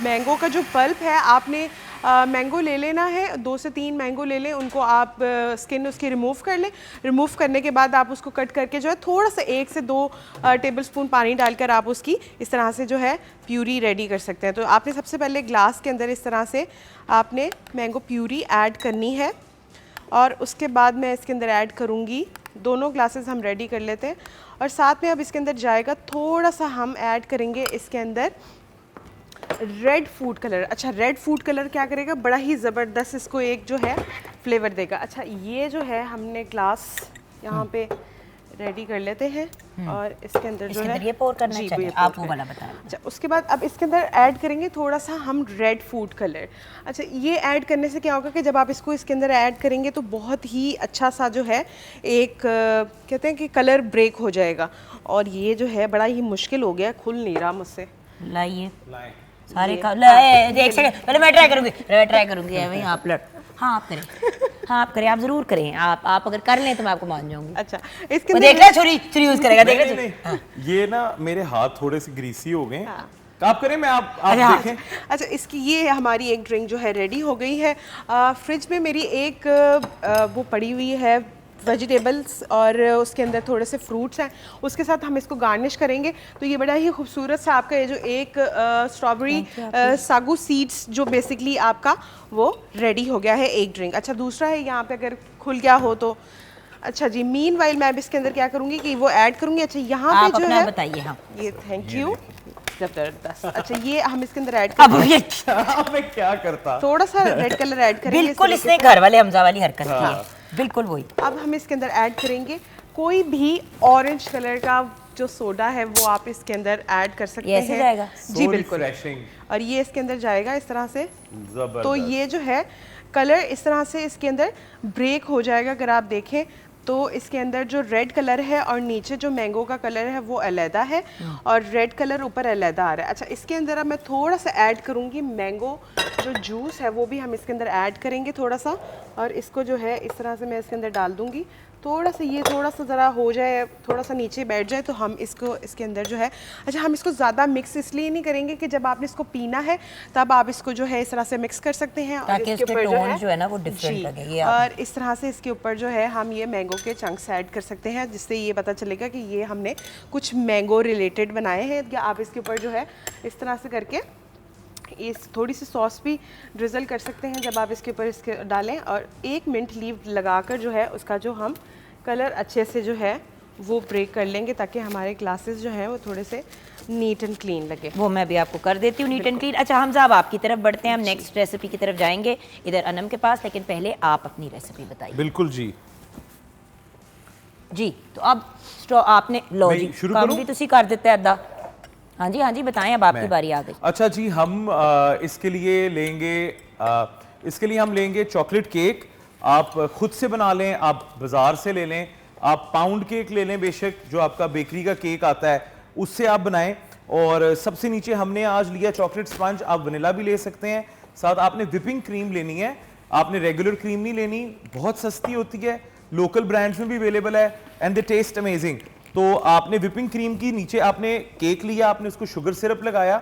मैंगो का जो पल्प है। आपने मैंगो ले लेना है, 2 से 3 मैंगो ले लें, उनको आप स्किन उसकी रिमूव कर लें। रिमूव करने के बाद आप उसको कट करके जो है थोड़ा सा 1 से 2 टेबलस्पून पानी डालकर आप उसकी इस तरह से जो है प्यूरी रेडी कर सकते हैं। तो आपने सबसे पहले ग्लास के अंदर इस तरह से आपने मैंगो प्यूरी ऐड करनी है, और उसके बाद मैं इसके अंदर ऐड करूँगी, दोनों ग्लासेस हम रेडी कर लेते हैं। और साथ में अब इसके अंदर जाएगा थोड़ा सा हम ऐड करेंगे इसके अंदर रेड फूड कलर। अच्छा, रेड फूड कलर क्या करेगा, बड़ा ही ज़बरदस्त इसको एक जो है फ्लेवर देगा। अच्छा, ये जो है हमने ग्लास यहाँ पे रेडी कर लेते हैं, और इसके अंदर जो है ये पोर करना जी, चाहिए, ये आप पोर वो वाला करें। बताएं। अच्छा, उसके बाद अब इसके अंदर ऐड करेंगे थोड़ा सा हम रेड फूड कलर। अच्छा, ये ऐड करने से क्या होगा कि जब आप इसको इसके अंदर ऐड करेंगे तो बहुत ही अच्छा सा जो है एक कहते हैं कि कलर ब्रेक हो जाएगा। और ये जो है बड़ा ही मुश्किल हो गया, खुल नहीं रहा मुझसे। लाइए सारे का एक सेकंड पहले मैं ट्राई करूंगी ऐਵੇਂ ही आप लड़। हाँ आप करें, हाँ आप करें, आप जरूर करें। आप अगर कर लें तो मैं आपको मान जाऊंगी। अच्छा, इसके वो अंदर देख ले छुरी यूज करेगा, देख ले। नहीं, ये ना मेरे हाथ थोड़े से ग्रीसी हो गए। आप करें, मैं आप अच्छा, देखें। अच्छा, इसकी ये हमारी एक ड्रिंक जो है रेडी हो गई है। फ्रिज में मेरी एक वो पड़ी हुई है वेजिटेबल्स, और उसके अंदर थोड़े से फ्रूट्स हैं, उसके साथ हम इसको गार्निश करेंगे। तो ये बड़ा ही खूबसूरत सा आपका ये जो एक स्ट्रॉबेरी सागू सीड्स जो बेसिकली आपका वो रेडी हो गया है एक ड्रिंक। अच्छा, दूसरा है यहाँ पे अगर खुल गया हो तो अच्छा जी, मीनवाइल मैं अब इसके अंदर क्या करूँगी कि वो ऐड करूँगी। अच्छा, यहाँ आप पे जो अपना है बताइए। हाँ ये थैंक यू, जबरदस्त। अच्छा, ये हम इसके अंदर ऐड अब ये मैं क्या करता। थोड़ा सा रेड कलर ऐड करेंगे। बिल्कुल इस इसने तरीके घर वाले हमजा वाली हरकत की है, बिल्कुल वही। से। अब हम इसके अंदर ऐड करेंगे कोई भी ऑरेंज कलर का जो सोडा है वो आप इसके अंदर ऐड कर सकते ये ऐसे हैं। जाएगा? जी बिल्कुल। रिफ्रेशिंग। और ये इसके अंदर जाएगा इस तरह से। जबरदस्त। तो ये जो है कलर इस तरह से इसके अंदर ब्रेक हो जाएगा। अगर आप देखें तो इसके अंदर जो रेड कलर है और नीचे जो मैंगो का कलर है वो अलहदा है और रेड कलर ऊपर अलहदा आ रहा है। अच्छा, इसके अंदर अब मैं थोड़ा सा ऐड करूँगी मैंगो जो जूस है वो भी हम इसके अंदर ऐड करेंगे थोड़ा सा, और इसको जो है इस तरह से मैं इसके अंदर डाल दूँगी। थोड़ा सा ये थोड़ा सा ज़रा हो जाए, थोड़ा सा नीचे बैठ जाए तो हम इसको इसके अंदर जो है, अच्छा हम इसको ज़्यादा मिक्स इसलिए नहीं करेंगे कि जब आपने इसको पीना है तब आप इसको जो है इस तरह से मिक्स कर सकते हैं, और ताकि इसके उसके ऊपर टोन जो है ना वो डिफरेंट जी, लगे। ये और इस तरह से इसके ऊपर जो है हम ये मैंगो के चंक्स ऐड कर सकते हैं, जिससे ये पता चलेगा कि ये हमने कुछ मैंगो रिलेटेड बनाए हैं। या आप इसके ऊपर जो है इस तरह से करके इस थोड़ी सी सॉस भी ड्रिजल कर सकते हैं जब आप इसके ऊपर इसके डालें, और 1 मिनट लीव लगाकर जो है उसका जो हम कलर अच्छे से जो है वो ब्रेक कर लेंगे, ताकि हमारे ग्लासेस जो है वो थोड़े से नीट एंड क्लीन लगे। वो मैं भी आपको कर देती हूँ नीट एंड क्लीन। अच्छा हमजा, अब आपकी तरफ बढ़ते हैं, हम नेक्स्ट रेसिपी की तरफ जाएंगे इधर अनम के पास, लेकिन पहले आप अपनी रेसिपी बताइए। बिल्कुल जी जी, तो अब आपने लो मैं जी शुरू काम करूं? भी तुसी कर देते हैं अद्धा। हाँ जी बताएं, अब आपकी मैं- बारी आ गई। अच्छा जी, हम इसके लिए लेंगे इसके लिए हम लेंगे चॉकलेट केक। आप खुद से बना लें, आप बाजार से ले लें, आप पाउंड केक ले लें, बेशक जो आपका बेकरी का केक आता है उससे आप बनाएं। और सबसे नीचे हमने आज लिया चॉकलेट स्पंज, आप वनीला भी ले सकते हैं। साथ आपने विपिंग क्रीम लेनी है, आपने रेगुलर क्रीम नहीं लेनी, बहुत सस्ती होती है, लोकल ब्रांड्स में भी अवेलेबल है एंड दे टेस्ट अमेजिंग। तो आपने विपिंग क्रीम की नीचे आपने केक लिया, आपने उसको शुगर सिरप लगाया,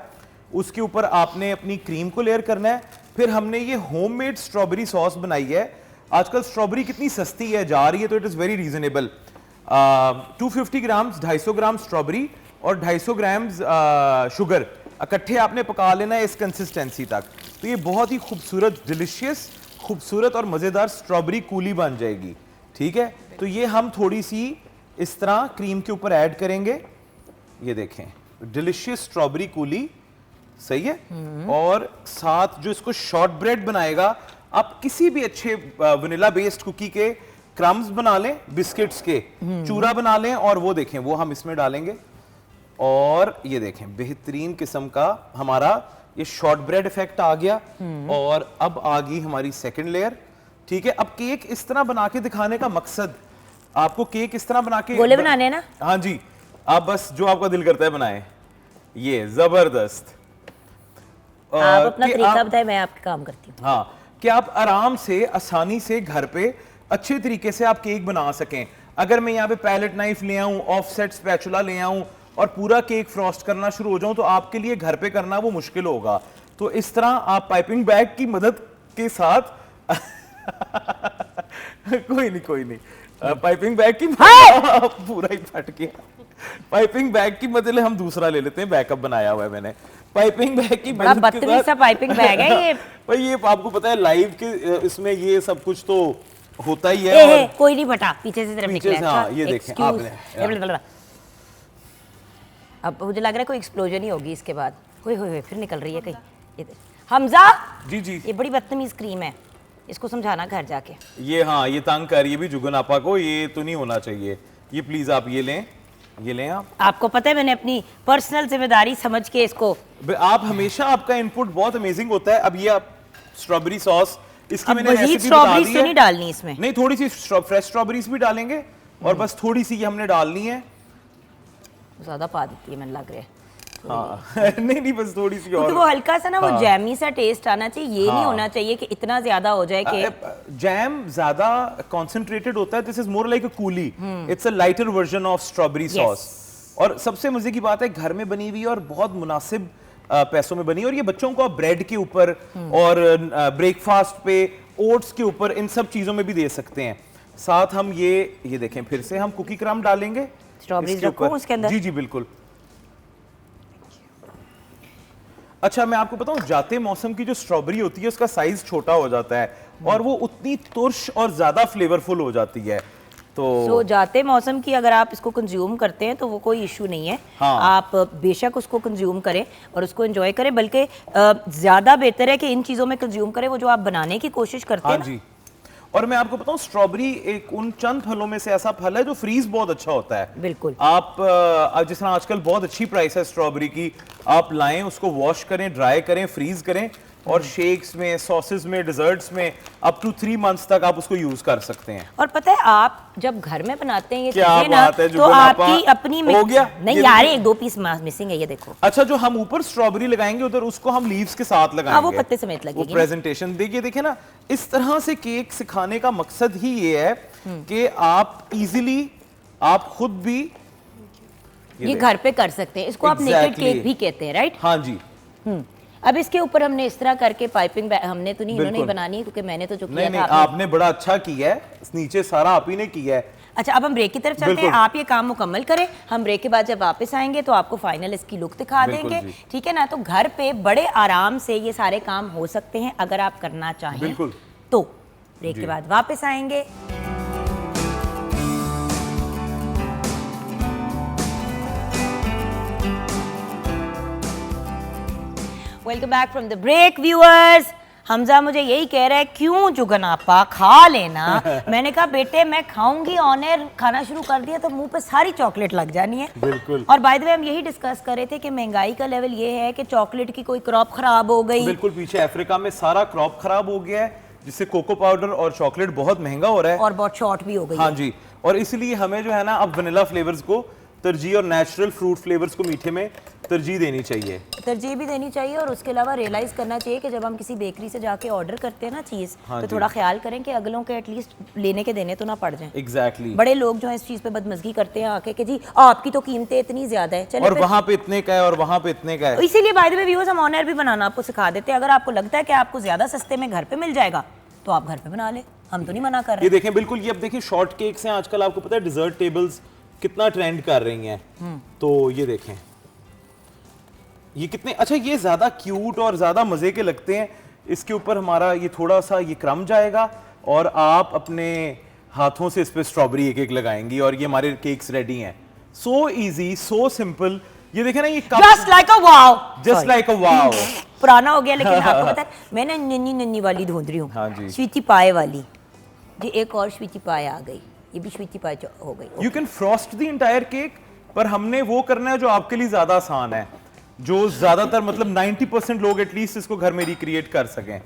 उसके ऊपर आपने अपनी क्रीम को लेयर करना है। फिर हमने ये होममेड स्ट्रॉबेरी सॉस बनाई है। आजकल स्ट्रॉबेरी कितनी सस्ती है जा रही है, तो it is very reasonable. 250 grams 250 gram strawberry और 250 ग्राम्स शुगर इकट्ठे आपने पका लेना है इस कंसिस्टेंसी तक। तो ये बहुत ही खूबसूरत, डिलिशियस, खूबसूरत और मज़ेदार स्ट्रॉबेरी कूली बन जाएगी। ठीक है, तो ये हम थोड़ी सी इस तरह क्रीम के ऊपर ऐड करेंगे। ये देखें, डिलिशियस स्ट्रॉबेरी कूली, सही है। और साथ जो इसको शॉर्ट ब्रेड बनाएगा, आप किसी भी अच्छे वनीला बेस्ड कुकी के क्रम्स बना लें, बिस्किट्स के चूरा बना लें, और वो देखें वो हम इसमें डालेंगे। और ये देखें बेहतरीन किस्म का हमारा ये शॉर्ट ब्रेड इफेक्ट आ गया। और अब आ गई हमारी सेकंड लेयर। ठीक है, अब केक इस तरह बना के दिखाने का मकसद, आपको केक इस तरह बना के गोले बनाने हैं ना? हाँ जी, आप बस जो आपका दिल करता है बनाएं। ये जबरदस्त। आप अपना कि तरीका आप- बताएं, मैं आपका काम करती हूँ। हाँ, कि आप आराम से, आसानी से घर पे अच्छे तरीके से आप केक बना सकें। अगर मैं यहाँ पे पैलेट नाइफ ले आऊं, ऑफसेट स्पैचुला ले आऊं और पूरा केक फ्रॉस्ट करना शुरू हो जाऊं, तो आपके लिए घर पे करना वो मुश्किल होगा। तो इस तरह आप पाइपिंग बैग की मदद के साथ कोई नहीं, पाइपिंग बैग की पूरा ही फट गया। पाइपिंग बैग की मदद हम दूसरा ले लेते हैं, बैकअप बनाया हुआ है मैंने। पाइपिंग बैग की बड़ा मदद के बदतमीज सा साथ पाइपिंग बैग है ये। भाई ये आपको पता है लाइव के इसमें ये सब कुछ तो होता ही है। ए, और कोई नहीं फटा, पीछे से तरफ पीछे निकला। से, हाँ, ये देखें आपने। अब मुझे लग रहा है कोई एक्सप्लोजन ही होगी इसके बाद। होए फिर निकल रही है कहीं। ये देख। हमजा, जी ये बड़ी बदतमीज क्रीम है, इसको समझाना घर जाके। ये, हाँ, ये तंग कर रही है भी जुगन आपा को, ये तो नहीं होना चाहिए। ये प्लीज आप ये लें आप। आपको पता है मैंने अपनी पर्सनल जिम्मेदारी समझ के इसको। आप हमेशा, आपका इनपुट बहुत अमेजिंग होता है। अब ये आप स्ट्रॉबेरी सॉस, इसकी अब मैंने मजीद रेसिपी बता स्ट्रॉबेरीज दी तो है। नहीं डालनी इसमें? नहीं, थोड़ी सी फ्रेश स्ट्रॉबेरीज भी डालेंगे और बस थोड़ी सी ये हमने डालनी है। ज्यादा पा देती है मैंने लग रहा है, हाँ नहीं बस थोड़ी सी क्योंकि और। वो हल्का सा ना वो हाँ। जैमी सा टेस्ट आना चाहिए। ये नहीं हाँ। होना चाहिए कि इतना ज्यादा हो जाए कि जैम ज्यादा कंसंट्रेटेड होता है। This is more like a coolie, it's a lighter version of strawberry sauce. और सबसे मजे की बात है, घर में बनी हुई और बहुत मुनासिब पैसों में बनी। और ये बच्चों को आप ब्रेड के ऊपर और ब्रेकफास्ट पे, ओट्स के ऊपर, इन सब चीजों में भी दे सकते हैं। साथ हम ये देखें, फिर से हम कुकी क्रम्ब डालेंगे स्ट्रॉबेरीज इसके रखूं ऊपर। उसके अंदर? जी बिल्कुल। अच्छा, मैं आपको बताऊं, जाते मौसम की जो स्ट्रॉबेरी होती है उसका साइज छोटा हो जाता है और वो उतनी तुर्श और ज्यादा फ्लेवरफुल हो जाती है। तो जाते मौसम की अगर आप इसको कंज्यूम करते हैं तो वो कोई इशू नहीं है। हाँ। आप बेशक उसको कंज्यूम करें और उसको एंजॉय करें, बल्कि ज्यादा बेहतर है कि इन चीजों में कंज्यूम करें वो जो आप बनाने की कोशिश करते हाँ हैं। जी, और मैं आपको बताऊं स्ट्रॉबेरी एक उन चंद फलों में से ऐसा फल है जो फ्रीज बहुत अच्छा होता है। बिल्कुल। आप जिस तरह आजकल बहुत अच्छी प्राइस है स्ट्रॉबेरी की, आप लाएं उसको वॉश करें, ड्राई करें, फ्रीज करें और शेक्स में, सॉसेस में, डिजर्ट्स में अप टू 3 मंथ्स तक आप उसको यूज कर सकते हैं। और पता है आप जब घर में बनाते हैं ये क्या चीजें ना, बात है, तो जुगन आपा, आपकी अपनी हो गया? नहीं ये यार, देखिए। 1-2 पीस मिसिंग है, ये देखो। अच्छा, जो हम ऊपर स्ट्रॉबेरी लगाएंगे उधर उसको हम लीव्स के साथ लगाएंगे। वो पत्ते समेत लगेगी। प्रेजेंटेशन देखिए, देखिए ना, इस तरह से केक सिखाने का मकसद ही ये है कि आप इजीली, आप खुद भी ये घर पे कर सकते हैं। इसको आप नेकेड Exactly. केक भी कहते हैं, राइट? हाँ जी। अब इसके ऊपर हमने इस तरह करके पाइपिंग, हमने तो नहीं, इन्होंने ही बिल्कुल। बनानी है क्योंकि मैंने तो जो नहीं किया नहीं, था आपने बड़ा अच्छा किया है, नीचे सारा आप ही ने किया है। अच्छा, अब हम ब्रेक की तरफ चलते हैं। बिल्कुल। आप ये काम मुकम्मल करें, हम ब्रेक के बाद जब वापस आएंगे तो आपको फाइनल इसकी लुक दिखा बिल्कुल देंगे, जी। ठीक है ना? तो घर पे बड़े आराम से ये सारे काम हो सकते हैं अगर आप करना चाहें। बिल्कुल। तो ब्रेक जी। के बाद वापस आएंगे। Welcome back from the break viewers. Hamza मुझे यही कह रहा है, क्यों जुगन आपा खा लेना। मैंने कहा बेटे मैं खाऊंगी, ऑन एयर खाना शुरू कर दिया तो मुंह पे सारी चॉकलेट लग जानी है। बिल्कुल। और बाय द वे हम यही डिस्कस कर रहे थे कि महंगाई का लेवल ये है कि चॉकलेट की कोई क्रॉप खराब हो गई। बिल्कुल, पीछे अफ्रीका में सारा क्रॉप खराब हो गया है, जिससे कोको पाउडर और चॉकलेट बहुत महंगा हो रहा है और बहुत शॉर्ट भी हो गई हाँ है। जी। और इसलिए हमें जो है ना, अब वनीला फ्लेवर्स को तरजीह और नेचुरल फ्रूट फ्लेवर्स को मीठे में तरजीह देनी चाहिए। तरजीह भी देनी चाहिए और उसके अलावा रियलाइज करना चाहिए कि जब हम किसी बेकरी से जाके ऑर्डर करते हैं ना चीज़, हाँ तो जी। थोड़ा ख्याल करें कि अगलों के एटलीस्ट लेने के देने तो ना पड़ जाएं। एग्जैक्टली। बड़े लोग जो है इस चीज़ पे बदमजगी करते हैं आके कि जी आपकी तो कीमतें इतनी ज्यादा है, चले और वहां पे इतने का है और वहां पे इतने का है। इसीलिए बाय द वे व्यूअर्स, हम ऑनर भी बनाना आपको सिखा देते हैं। अगर आपको लगता है कि आपको ज्यादा सस्ते में घर पे मिल जाएगा तो आप घर पे बना ले, हम तो नहीं मना कर ये रहे। देखें, बिल्कुल, ये अब देखिए शॉर्ट केक्स हैं आजकल, आपको पता है डिजर्ट टेबल्स कितना ट्रेंड कर रही हैं। तो ये देखें, ये कितने अच्छा, ये ज्यादा क्यूट और ज्यादा मजे के लगते हैं। इसके ऊपर हमारा ये थोड़ा सा ये क्रम जाएगा और आप अपने हाथों से इस पे स्ट्रॉबेरी एक एक लगाएंगी और ये हमारे केक्स रेडी हैं। So easy, so simple. ये देखें ना, ये just like a wow, just like a wow. पुराना हो गया लेकिन आपको पता है मैंने नन्नी नन्नी वाली ढूंढ रही हाँ हूँ, जी। स्वीटी पाए वाली। जी एक और स्वीटी पाए आ गई, ये भी स्वीटी पाए हो गई। You can Frost the entire cake, पर हमने वो करना है जो आपके लिए ज्यादा आसान है, जो ज्यादातर मतलब 90% लोग एटलीस्ट इसको घर में रिक्रिएट कर सकें।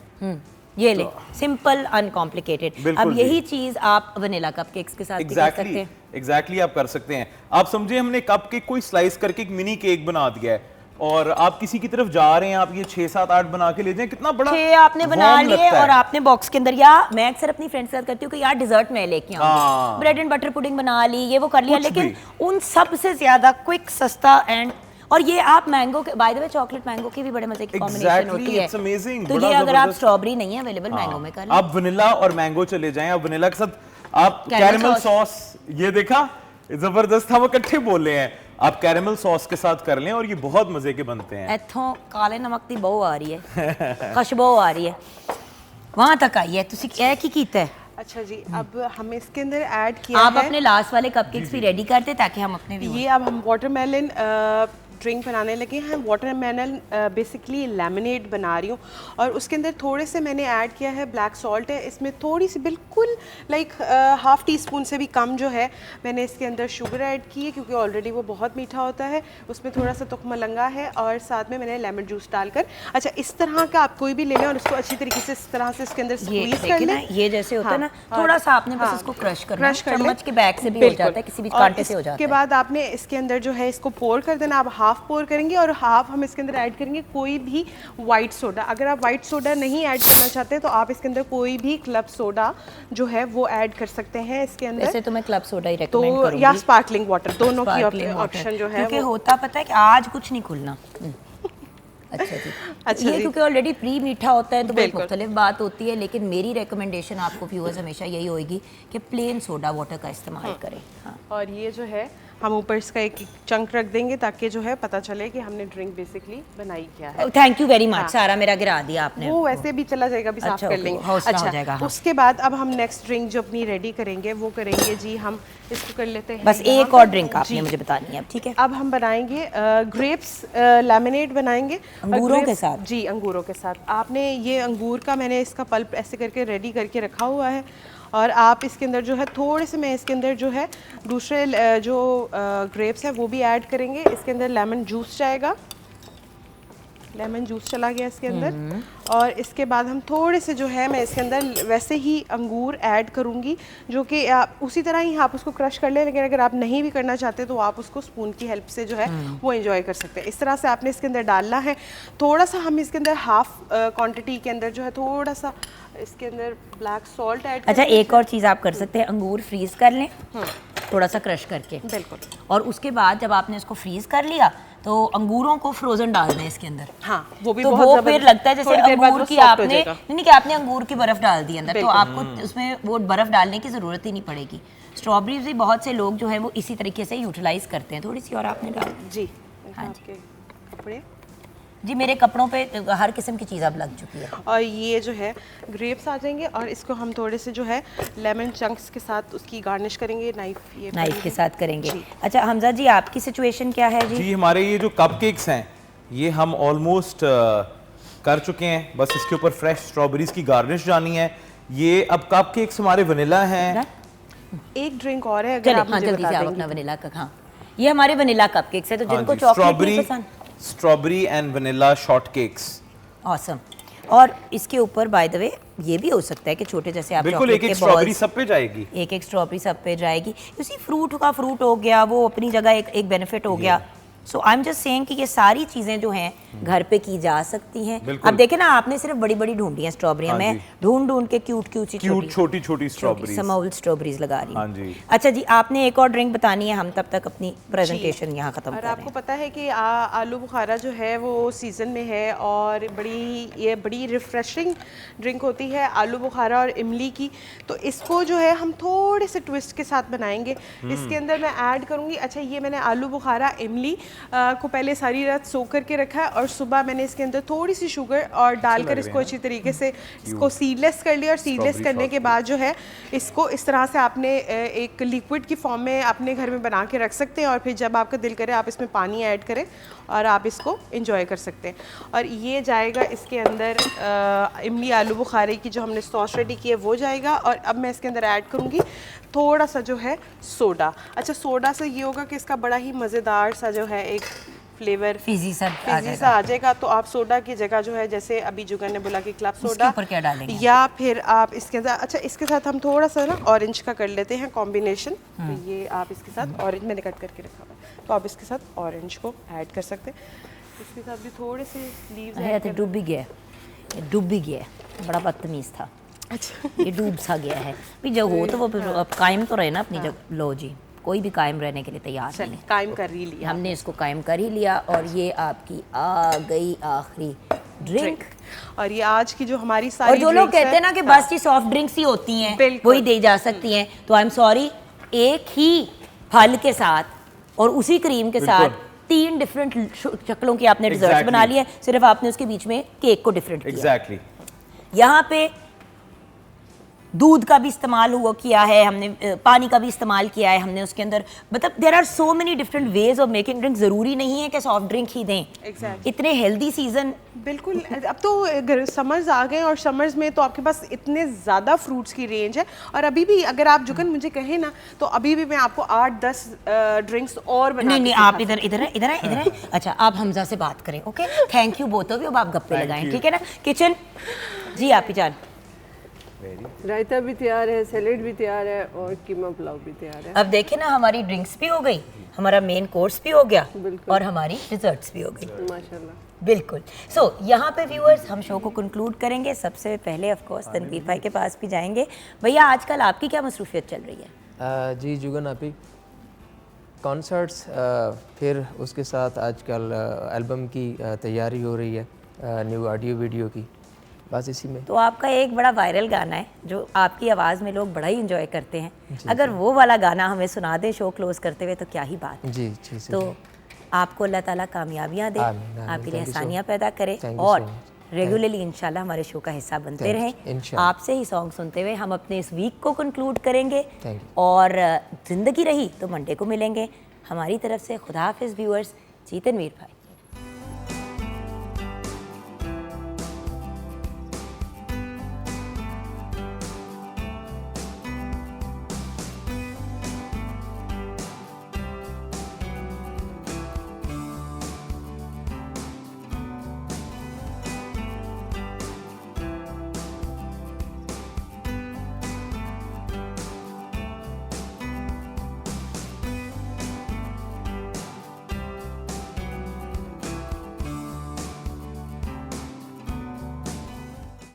ये ले, सिंपल अनकॉम्प्लिकेटेड। बिल्कुल अब जी। यही चीज आप वनीला कपकेक्स के साथ भी कर सकते हैं। एग्जैक्टली आप कर सकते हैं। आप समझे, हमने कप केक को स्लाइस करके एक मिनी केक बना दिया है और आप किसी की तरफ जा रहे हैं, आप ये 6, 7, 8 बना के ले जाएं, कितना बड़ा 6 आपने बना warm लिए लगता है। और आपने बॉक्स के अंदर, या मैं अक्सर अपनी फ्रेंड्स के साथ करती हूँ कि यार डिजर्ट में लेके हाँ। आऊंगी, ब्रेड एंड बटर पुडिंग बना ली, ये वो कर लिया, कुछ लेकिन भी। उन सब से ज्यादा क्विक, सस्ता एंड, और ये आप मैंगो के, by the way chocolate mango की भी बड़े मजे की कॉम्बिनेशन Exactly, होती है। it's amazing, तो बड़ा ये अगर आप जबरदस्त। स्ट्रॉबेरी नहीं है अवेलेबल, मैंगो में कर लें। आप वनीला और मैंगो चले जाएं, आप वनीला के साथ आप Caramel कैरेमल sauce। सॉस, ये देखा जबरदस्त, हम इकट्ठे बोल रहे हैं, आप कैरेमल सॉस के साथ कर लें और ये बहुत मजे के बनते हैं। इत्थों काले नमक की बहू आ रही है, खुशबू आ रही है, वहां तक आई है। तुसी क्या की कीता है? अच्छा जी, अब हम इसके अंदर ऐड किया आप है, अपने लास्ट वाले कपकेक्स भी रेडी कर दे ताकि हम अपने भी ये अब हम वाटरमेलन ड्रिंक बनाने लगे हैं। वाटरमेलन बेसिकली लेमनेड बना रही हूँ और उसके अंदर थोड़े से मैंने ऐड किया है ब्लैक सॉल्ट है, इसमें थोड़ी सी बिल्कुल लाइक हाफ टी स्पून से भी कम जो है मैंने इसके अंदर शुगर ऐड की है, क्योंकि ऑलरेडी वो बहुत मीठा होता है। उसमें थोड़ा सा तुख मलंगा है और साथ में मैंने लेमन जूस डालकर, अच्छा इस तरह का आप कोई भी ले लें और उसको अच्छी तरीके से इस तरह से इसके अंदर ये स्क्वीज कर देखिए ना, लें। ये जैसे होता है ना, हाँ, थोड़ा सा आपने बस हाँ, इसको क्रश करना है, क्रश कर लें। चम्मच के बैग से भी हो बिल्कुल। जाता है, किसी भी और कांटे से हो जाता इसके है। बाद आपने इसके अंदर जो है इसको पोर कर देना, आप हाफ पोर करेंगे और हाफ हम इसके अंदर ऐड करेंगे कोई भी वाइट सोडा। अगर आप वाइट सोडा नहीं ऐड करना चाहते तो आप इसके अंदर कोई भी क्लब सोडा जो है वो ऐड कर सकते हैं इसके अंदर, वैसे तो मैं क्लब सोडा ही रेकमेंड तो करूंगी, या स्पार्कलिंग वाटर, दोनों की Sparkling water। ऑप्शन जो है क्योंकि वो। होता पता है कि आज कुछ नहीं खुलना। अच्छा जी, अच्छा ये जी। क्योंकि ऑलरेडी प्री मीठा होता है तो बहुत बिल्कुल। मुख्तलिफ बात होती है, लेकिन मेरी रिकमेंडेशन आपको व्यूअर्स हमेशा यही होगी कि प्लेन सोडा वाटर का इस्तेमाल करें। हाँ। और ये जो है हम ऊपर इसका एक चंक रख देंगे ताकि जो है पता चले कि हमने ड्रिंक बेसिकली बनाई क्या है। थैंक यू वेरी मच, सारा मेरा गिरा दिया आपने। वो वैसे भी चला जाएगा, भी साफ अच्छा, कर ओके, लेंगे। हौसला हो जाएगा, हाँ। उसके बाद अब हम नेक्स्ट ड्रिंक जो अपनी रेडी करेंगे वो करेंगे जी, हम इसको कर लेते हैं बस यहाँ एक पर। और ड्रिंक आपने जी। मुझे बतानी है अब, ठीक है। अब हम बनाएंगे ग्रेप्स लेमनेड बनाएंगे और अंगूरों के grapes- साथ? जी, अंगूरों के साथ। आपने ये अंगूर का, मैंने इसका पल्प ऐसे करके रेडी करके रखा हुआ है और आप इसके अंदर जो है थोड़े से, मैं इसके अंदर जो है दूसरे जो ग्रेप्स हैं वो भी ऐड करेंगे। इसके अंदर लेमन जूस जाएगा, लेमन जूस चला गया इसके अंदर। और इसके बाद हम थोड़े से जो है, मैं इसके अंदर वैसे ही अंगूर ऐड करूँगी, जो कि आप उसी तरह ही आप उसको क्रश कर लें, लेकिन अगर आप नहीं भी करना चाहते तो आप उसको स्पून की हेल्प से जो है वो एंजॉय कर सकते हैं। इस तरह से आपने इसके अंदर डालना है। थोड़ा सा हम इसके अंदर हाफ क्वांटिटी के अंदर जो है थोड़ा सा इसके अंदर ब्लैक सॉल्ट ऐड अच्छा, एक और चीज़ आप कर सकते हैं, अंगूर फ्रीज कर लें थोड़ा सा क्रश करके, बिल्कुल। और उसके बाद जब आपने इसको फ्रीज कर लिया तो अंगूरों को फ्रोजन डाल दें इसके अंदर। हाँ, वो भी तो बहुत वो ज़बरदस्त- फिर लगता है जैसे थोड़ी देर बाद अंगूर वो की soft हो आपने जाएगा। नहीं कि आपने अंगूर की बर्फ डाल दी अंदर, तो आपको उसमें वो बर्फ डालने की ज़रूरत ही नहीं पड़ेगी। स्ट्रॉबेरीज भी बहुत से लोग जो है वो इसी तरीके से यूटिलाइज करते हैं। थोड़ी सी और आपने डाल दी। जी। हाँ आपके कपड़े जी, मेरे कपड़ों पे हर किस्म की चीज़ अब लग चुकी है। और ये जो है ग्रेप्स आ जाएंगे और इसको हम थोड़े से जो है लेमन चंक्स के साथ उसकी गार्निश करेंगे, नाइफ के साथ करेंगे। अच्छा हमजा जी, आपकी सिचुएशन क्या है जी? जी हमारे ये जो कपकेक्स हैं ये हम ऑलमोस्ट कर चुके हैं, बस इसके ऊपर फ्रेश स्ट्रॉबेरीज की गार्निश जानी है। ये अब कपकेक्स हमारे वनीला हैं। एक ड्रिंक और है, अगर चले, आप हाँ मुझे जल्दी से बता आप देंगे। अपना वनीला का, हाँ ये हमारे वनीला कपकेक्स है, तो जिनको चॉकलेट नहीं पसंद, strawberry and vanilla short cakes. Awesome. और इसके ऊपर बाय द वे ये भी हो सकता है कि छोटे जैसे आप बिल्कुल, चॉकलेट एक के एक स्ट्रॉबेरी balls, सब पे जाएगी। एक एक स्ट्रॉबेरी सब पे जाएगी। उसी फ्रूट का फ्रूट हो गया, वो अपनी जगह एक बेनिफिट हो गया। सो आई एम जस्ट सेइंग कि ये सारी चीज़ें जो हैं घर पे की जा सकती हैं। बिल्कुल। अब देखें ना, आपने सिर्फ बड़ी बड़ी ढूंढी हैं स्ट्रॉबेरियाँ, हाँ मैं जी। ढूंढ ढूंढ के क्यूट छोटी छोटी स्ट्रॉबेरीज। समाउल स्ट्रॉबेरीज लगा रही हूँ। हाँ जी। अच्छा जी, आपने एक और ड्रिंक बतानी है, हम तब तक अपनी प्रेजेंटेशन यहाँ ख़त्म और कर रहे आपको हैं। पता है कि आलू बुखारा जो है वो सीज़न में है और ये बड़ी रिफ़्रेशिंग ड्रिंक होती है आलू बुखारा और इमली की। तो इसको जो है हम थोड़े से ट्विस्ट के साथ बनाएंगे। इसके अंदर मैं ऐड करूँगी, अच्छा ये मैंने आलू बुखारा इमली को पहले सारी रात सोख करके रखा है और सुबह मैंने इसके अंदर थोड़ी सी शुगर और डालकर इसको अच्छी तरीके से इसको सीडलेस कर लिया। और सीडलेस करने के बाद जो है इसको इस तरह से आपने एक लिक्विड की फॉर्म में अपने घर में बना के रख सकते हैं और फिर जब आपका दिल करे आप इसमें पानी ऐड करें और आप इसको इंजॉय कर सकते हैं। और ये जाएगा इसके अंदर इमली आलू बुखारे की जो हमने सॉस रेडी की है वो जाएगा। और अब मैं इसके अंदर ऐड करूँगी थोड़ा सा जो है सोडा। अच्छा, सोडा से ये होगा कि इसका बड़ा ही मज़ेदार सा जो है एक फ्लेवर फिजी सा आ जाएगा। तो आप सोडा की जगह जो है, जैसे अभी जुगन ने बोला कि क्लब सोडा, ऊपर क्या डालेंगे? या फिर आप इसके अंदर, अच्छा इसके साथ हम थोड़ा सा ना ऑरेंज का कर लेते हैं कॉम्बिनेशन। तो ये आप इसके साथ ऑरेंज मैंने कट करके रखा हुआ है, तो आप इसके साथ ऑरेंज को ऐड कर सकते हैं। इसके साथ भी थोड़े से लीव्स है तो डूब भी गया है, ये डूब भी गया है, बड़ा बदतमीज था। अच्छा, ये डूब सा गया है भी, जब हो तो वो फिर अब कायम तो रहे ना अपनी जगह। लो जी, कोई भी कायम रहने के लिए तैयार नहीं चलिए कायम कर ही लिया है, हमने इसको कायम कर ही लिया। और ये आपकी आ गई आखिरी ड्रिंक। और ये आज की जो हमारी और सारी जो लोग drinks कहते हैं ना कि बस ये सॉफ्ट ड्रिंक्स ही होती हैं, बिल्कुल। वही दे जा सकती हैं, तो आई एम सॉरी, एक ही फल के साथ और उसी क्रीम के साथ बिल्कुल। 3 डिफरेंट शक्लों की आपने डिजर्ट Exactly. बना लिए हैं, सिर्फ आपने उसके बीच में केक को डिफरेंट किया। एग्जैक्टली। यहाँ पे दूध का भी इस्तेमाल हुआ किया है हमने, पानी का भी इस्तेमाल किया है हमने उसके अंदर। मतलब there are so many different ways of making drink. ज़रूरी नहीं है कि सॉफ्ट ड्रिंक ही दें। Exactly. इतने हेल्दी सीजन, बिल्कुल। अब तो समर्स आ गए और समर्स में तो आपके पास इतने ज़्यादा फ्रूट्स की रेंज है। और अभी भी अगर आप जुगन मुझे कहें ना तो अभी भी मैं आपको 8-10 ड्रिंक्स और बना नहीं के नहीं, सिखा आप इधर है। अच्छा, आप हमजा से बात करें, okay? Thank you both of you. अब आप गप्पे Thank लगाएं, you. ठीक है ना? किचन जी आप ही जान। रायता भी तैयार है, सैलेड भी तैयार है और कीमा पुलाव भी तैयार है। अब देखें ना, हमारी ड्रिंक्स भी हो गई, हमारा मेन कोर्स भी हो गया बिल्कुल। और हमारी डिजर्ट्स भी हो गई। माशाल्लाह। बिल्कुल। सो यहाँ पे व्यूअर्स हम शो को कंक्लूड करेंगे। सबसे पहले ऑफ कोर्स तनवीर भाई के पास भी जाएंगे। भैया आजकल आपकी क्या मसरूफियत चल रही है? जी जुगन आपी कॉन्सर्ट्स, फिर उसके साथ आजकल एल्बम की तैयारी हो रही है, न्यू ऑडियो वीडियो की। बस इसी में। तो आपका एक बड़ा वायरल गाना है जो आपकी आवाज़ में लोग बड़ा ही इंजॉय करते हैं, अगर वो वाला गाना हमें सुना दे शो क्लोज करते हुए तो क्या ही बात है। जी जी तो आपको अल्लाह ताला कामयाबियाँ दे, आमीन, आमीन। आपके लिए Thank you so आसानियाँ पैदा करे Thank you और so much. रेगुलरली इंशाल्लाह हमारे शो का हिस्सा बनते Thank you. रहें। इंशाल्लाह। आपसे ही सॉन्ग सुनते हुए हम अपने इस वीक को कंक्लूड करेंगे Thank you. और ज़िंदगी रही तो मंडे को मिलेंगे। हमारी तरफ से खुदा हाफिज़ व्यूअर्स, जीतनवीर भाई।